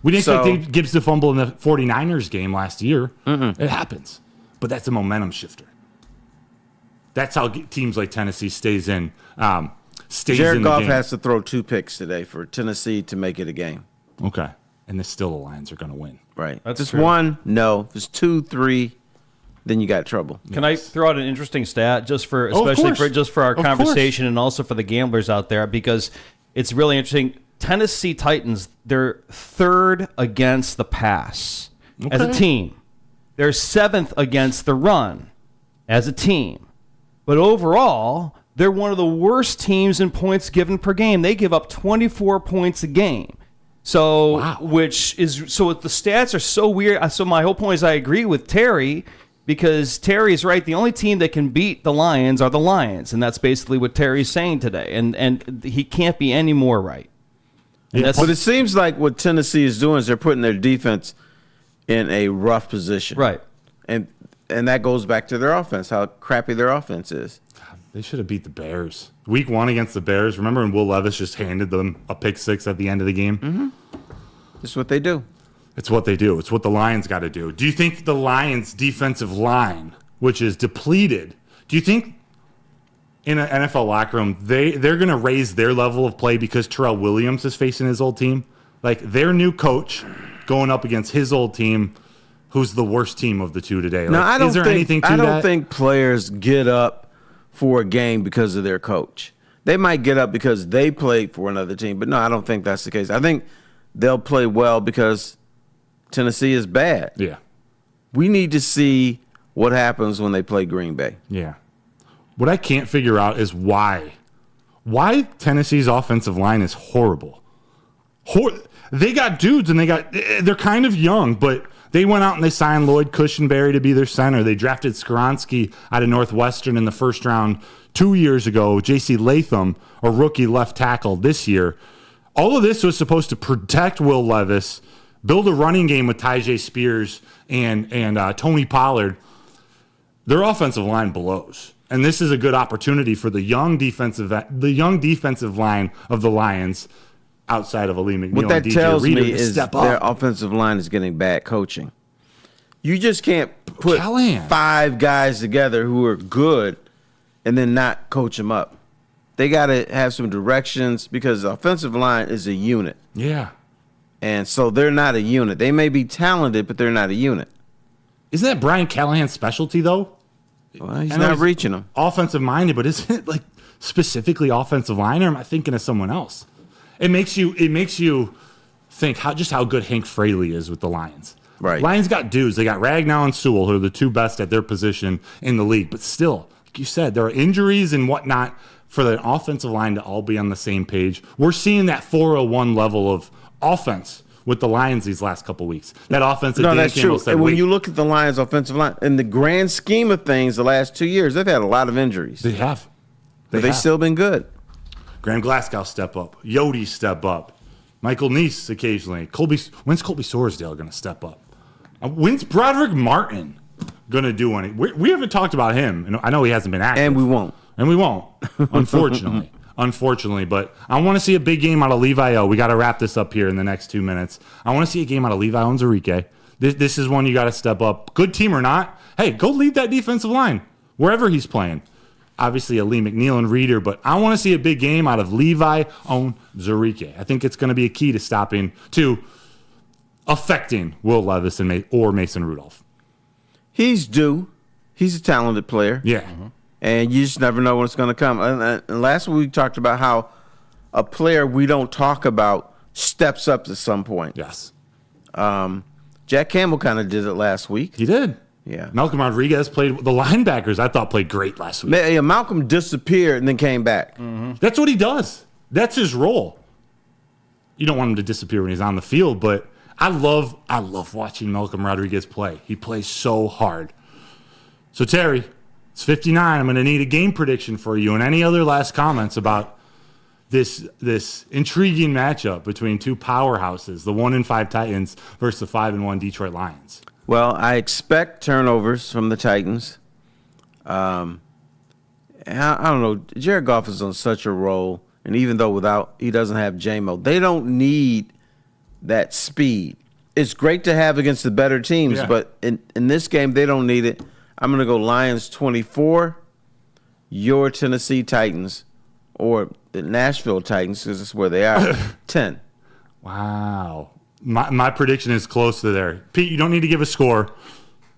Speaker 3: We didn't expect Gibbs to fumble in the 49ers game last year. It happens. But that's a momentum shifter. That's how teams like Tennessee stays in the
Speaker 2: Jared Goff
Speaker 3: game.
Speaker 2: has to throw 2 picks today for Tennessee to make it a game.
Speaker 3: Okay. And still the Lions are going to win.
Speaker 2: Right.
Speaker 4: That's
Speaker 2: Just
Speaker 4: true.
Speaker 2: 1, no. If it's 2, 3, then you got trouble.
Speaker 4: Can I throw out an interesting stat just for our
Speaker 3: Of
Speaker 4: conversation and also for the gamblers out there, because it's really interesting. Tennessee Titans, they're 3rd against the pass as a team. They're 7th against the run as a team. But overall, they're one of the worst teams in points given per game. They give up 24 points a game. So, the stats are so weird. So my whole point is I agree with Terry, because Terry is right. The only team that can beat the Lions are the Lions, and that's basically what Terry's saying today. And he can't be any more right.
Speaker 2: But it seems like what Tennessee is doing is they're putting their defense in a rough position.
Speaker 4: Right.
Speaker 2: And that goes back to their offense, how crappy their offense is.
Speaker 3: They should have beat the Bears. Week 1 against the Bears. Remember when Will Levis just handed them a pick 6 at the end of the game?
Speaker 2: Mm-hmm. That's what they do.
Speaker 3: It's what they do. It's what the Lions got to do. Do you think the Lions' defensive line, which is depleted, do you think in an NFL locker room they're going to raise their level of play because Terrell Williams is facing his old team? Like their new coach going up against his old team, who's the worst team of the two today?
Speaker 2: No, I don't
Speaker 3: is there
Speaker 2: think,
Speaker 3: anything to
Speaker 2: I don't
Speaker 3: that?
Speaker 2: think players get up for a game because of their coach. They might get up because they played for another team, but no, I don't think that's the case. I think they'll play well because Tennessee is bad.
Speaker 3: Yeah.
Speaker 2: We need to see what happens when they play Green Bay.
Speaker 3: Yeah. What I can't figure out is why Tennessee's offensive line is horrible. They got dudes and they're kind of young, but they went out and they signed Lloyd Cushenberry to be their center. They drafted Skoronski out of Northwestern in the first round 2 years ago. J.C. Latham, a rookie left tackle this year. All of this was supposed to protect Will Levis, build a running game with Tyjae Spears and Tony Pollard. Their offensive line blows. And this is a good opportunity for the young defensive line of the Lions, outside of Ali McNeil
Speaker 2: What that
Speaker 3: and DJ
Speaker 2: tells
Speaker 3: Reader,
Speaker 2: me
Speaker 3: to
Speaker 2: is
Speaker 3: step
Speaker 2: their
Speaker 3: up.
Speaker 2: offensive line is getting bad coaching. You just can't put
Speaker 3: Callahan.
Speaker 2: 5 guys together who are good and then not coach them up. They got to have some directions because the offensive line is a unit.
Speaker 3: Yeah.
Speaker 2: And so they're not a unit. They may be talented, but they're not a unit.
Speaker 3: Isn't that Brian Callahan's specialty, though?
Speaker 2: Well, he's
Speaker 3: I know
Speaker 2: not reaching them.
Speaker 3: Offensive minded, but isn't it like specifically offensive line, or am I thinking of someone else? It makes you think how good Hank Fraley is with the Lions.
Speaker 2: Right.
Speaker 3: Lions got dudes. They got Ragnow and Sewell, who are the 2 best at their position in the league. But still, like you said, there are injuries and whatnot for the offensive line to all be on the same page. We're seeing that 401 level of offense with the Lions these last couple weeks. That offense that Dan
Speaker 2: that's
Speaker 3: Campbell
Speaker 2: true.
Speaker 3: said,
Speaker 2: And when
Speaker 3: wait,
Speaker 2: you look at the Lions' offensive line, in the grand scheme of things, the last 2 years, they've had a lot of injuries.
Speaker 3: they have.
Speaker 2: But they've still been good.
Speaker 3: Graham Glasgow step up. Yodi step up. Michael Neese occasionally. When's Colby Sorsdale going to step up? When's Broderick Martin going to do any? We haven't talked about him. And I know he hasn't been active.
Speaker 2: And we won't.
Speaker 3: Unfortunately. Unfortunately. But I want to see a big game out of Levi O. We got to wrap this up here in the next 2 minutes. I want to see a game out of Levi O and Zarike. This is one you got to step up. Good team or not, hey, go lead that defensive line wherever he's playing. Obviously, Ali McNeil and Reader, but I want to see a big game out of Levi on Zarike. I think it's going to be a key to affecting Will Levis or Mason Rudolph.
Speaker 2: He's due. He's a talented player.
Speaker 3: Yeah.
Speaker 2: Mm-hmm. And you just never know when it's going to come. And last week we talked about how a player we don't talk about steps up at some point.
Speaker 3: Yes.
Speaker 2: Jack Campbell kind of did it last week.
Speaker 3: He did.
Speaker 2: Yeah.
Speaker 3: Malcolm Rodriguez played the linebackers. I thought played great last week.
Speaker 2: Yeah, Malcolm disappeared and then came back.
Speaker 3: That's what he does. That's his role. You don't want him to disappear when he's on the field, but I love watching Malcolm Rodriguez play. He plays so hard. So Terry, it's 59. I'm going to need a game prediction for you and any other last comments about this intriguing matchup between two powerhouses, the 1-5 Titans versus the 5-1 Detroit Lions?
Speaker 2: Well, I expect turnovers from the Titans. I don't know. Jared Goff is on such a roll, and even though he doesn't have J-Mo, they don't need that speed. It's great to have against the better teams, but in this game, they don't need it. I'm going to go Lions 24, your Tennessee Titans, or the Nashville Titans, because that's where they are, 10.
Speaker 3: Wow. My prediction is close to there. Pete, you don't need to give a score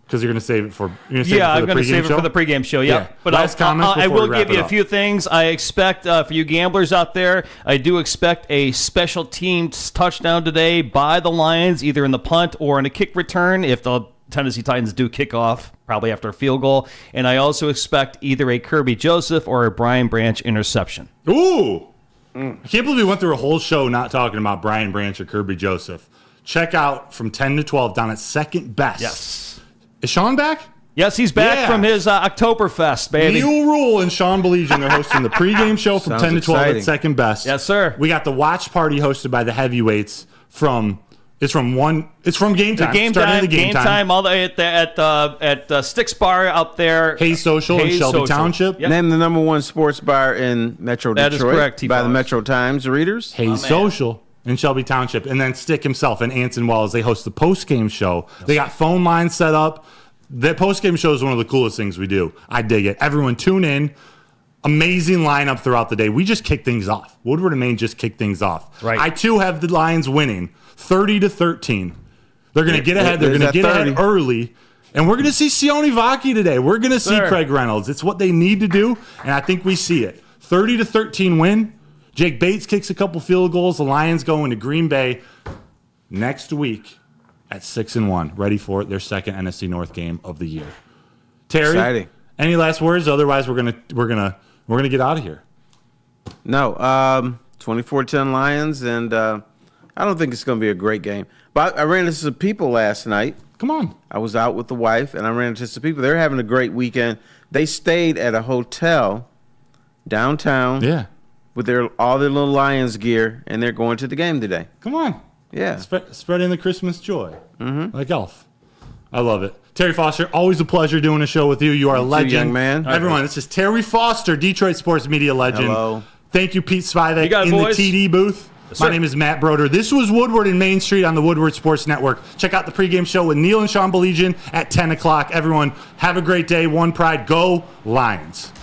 Speaker 3: because you're going to save it for
Speaker 4: I'm going to save it for the pregame show. Yeah. But I will give you a few things. I expect for you gamblers out there, I do expect a special teams touchdown today by the Lions, either in the punt or in a kick return if the Tennessee Titans do kick off, probably after a field goal. And I also expect either a Kirby Joseph or a Brian Branch interception.
Speaker 3: Ooh. I can't believe we went through a whole show not talking about Brian Branch or Kirby Joseph. Check out from 10 to 12 down at second best.
Speaker 4: Yes.
Speaker 3: Is Sean back?
Speaker 4: Yes, he's back from his Oktoberfest, baby.
Speaker 3: Neil Rule and Sean Beligian are hosting the pregame show from 10 to 12 at second best.
Speaker 4: Yes, sir.
Speaker 3: We got the watch party hosted by the heavyweights from game time.
Speaker 4: Game time. All the at Sticks Bar out there.
Speaker 3: Hayes Social in Shelby Township.
Speaker 2: Yep. Name the number one sports bar in Metro Detroit.
Speaker 4: That is correct.
Speaker 2: By the Metro Times readers.
Speaker 3: Hayes Social in Shelby Township. And then Stick himself and Anson Wells, they host the post-game show. They got phone lines set up. The post-game show is one of the coolest things we do. I dig it. Everyone tune in. Amazing lineup throughout the day. We just kick things off. Woodward and Maine just kick things off.
Speaker 4: Right.
Speaker 3: I, too, have the Lions winning 30-13. They're going to get ahead. They're going to get ahead early. And we're going to see Sione Vaki today. We're going to see Craig Reynolds. It's what they need to do, and I think we see it. 30-13 win. Jake Bates kicks a couple field goals. The Lions go into Green Bay next week at 6-1, ready for their second NFC North game of the year. Terry,
Speaker 2: exciting.
Speaker 3: Any last words? Otherwise, we're gonna get out of here.
Speaker 2: No, 24-10 Lions, and I don't think it's going to be a great game. But I ran into some people last night.
Speaker 3: Come on.
Speaker 2: I was out with the wife, and I ran into some people. They're having a great weekend. They stayed at a hotel downtown.
Speaker 3: Yeah.
Speaker 2: With all their little Lions gear, and they're going to the game today.
Speaker 3: Come on.
Speaker 2: Yeah.
Speaker 3: Spreading the Christmas joy. Mm-hmm. Like Elf. I love it. Terry Foster, always a pleasure doing a show with you. You are a legend.
Speaker 2: Young man.
Speaker 3: Everyone, this is Terry Foster, Detroit sports media legend.
Speaker 2: Hello.
Speaker 3: Thank you, Pete Spivak, in
Speaker 4: boys.
Speaker 3: the TD booth.
Speaker 4: Yes,
Speaker 3: My name is Matt Broder. This was Woodward and Main Street on the Woodward Sports Network. Check out the pregame show with Neil and Sean Beligian at 10 o'clock. Everyone, have a great day. One Pride. Go Lions.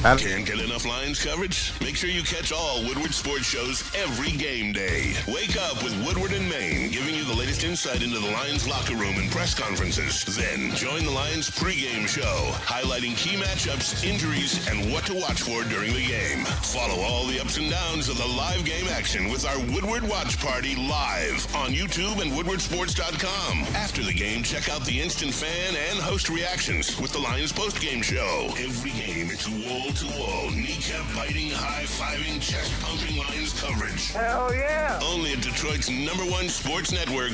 Speaker 1: Can't get enough Lions coverage? Make sure you catch all Woodward sports shows every game day. Wake up with Woodward and Maine, giving you the latest insight into the Lions locker room and press conferences. Then join the Lions pregame show, highlighting key matchups, injuries, and what to watch for during the game. Follow all the ups and downs of the live game action with our Woodward Watch Party live on YouTube and WoodwardSports.com. After the game, check out the instant fan and host reactions with the Lions postgame show. Every game, it's wall-to-wall, kneecap-biting, high-fiving, chest-pumping Lions coverage.
Speaker 5: Hell yeah!
Speaker 1: Only at Detroit's #1 sports network.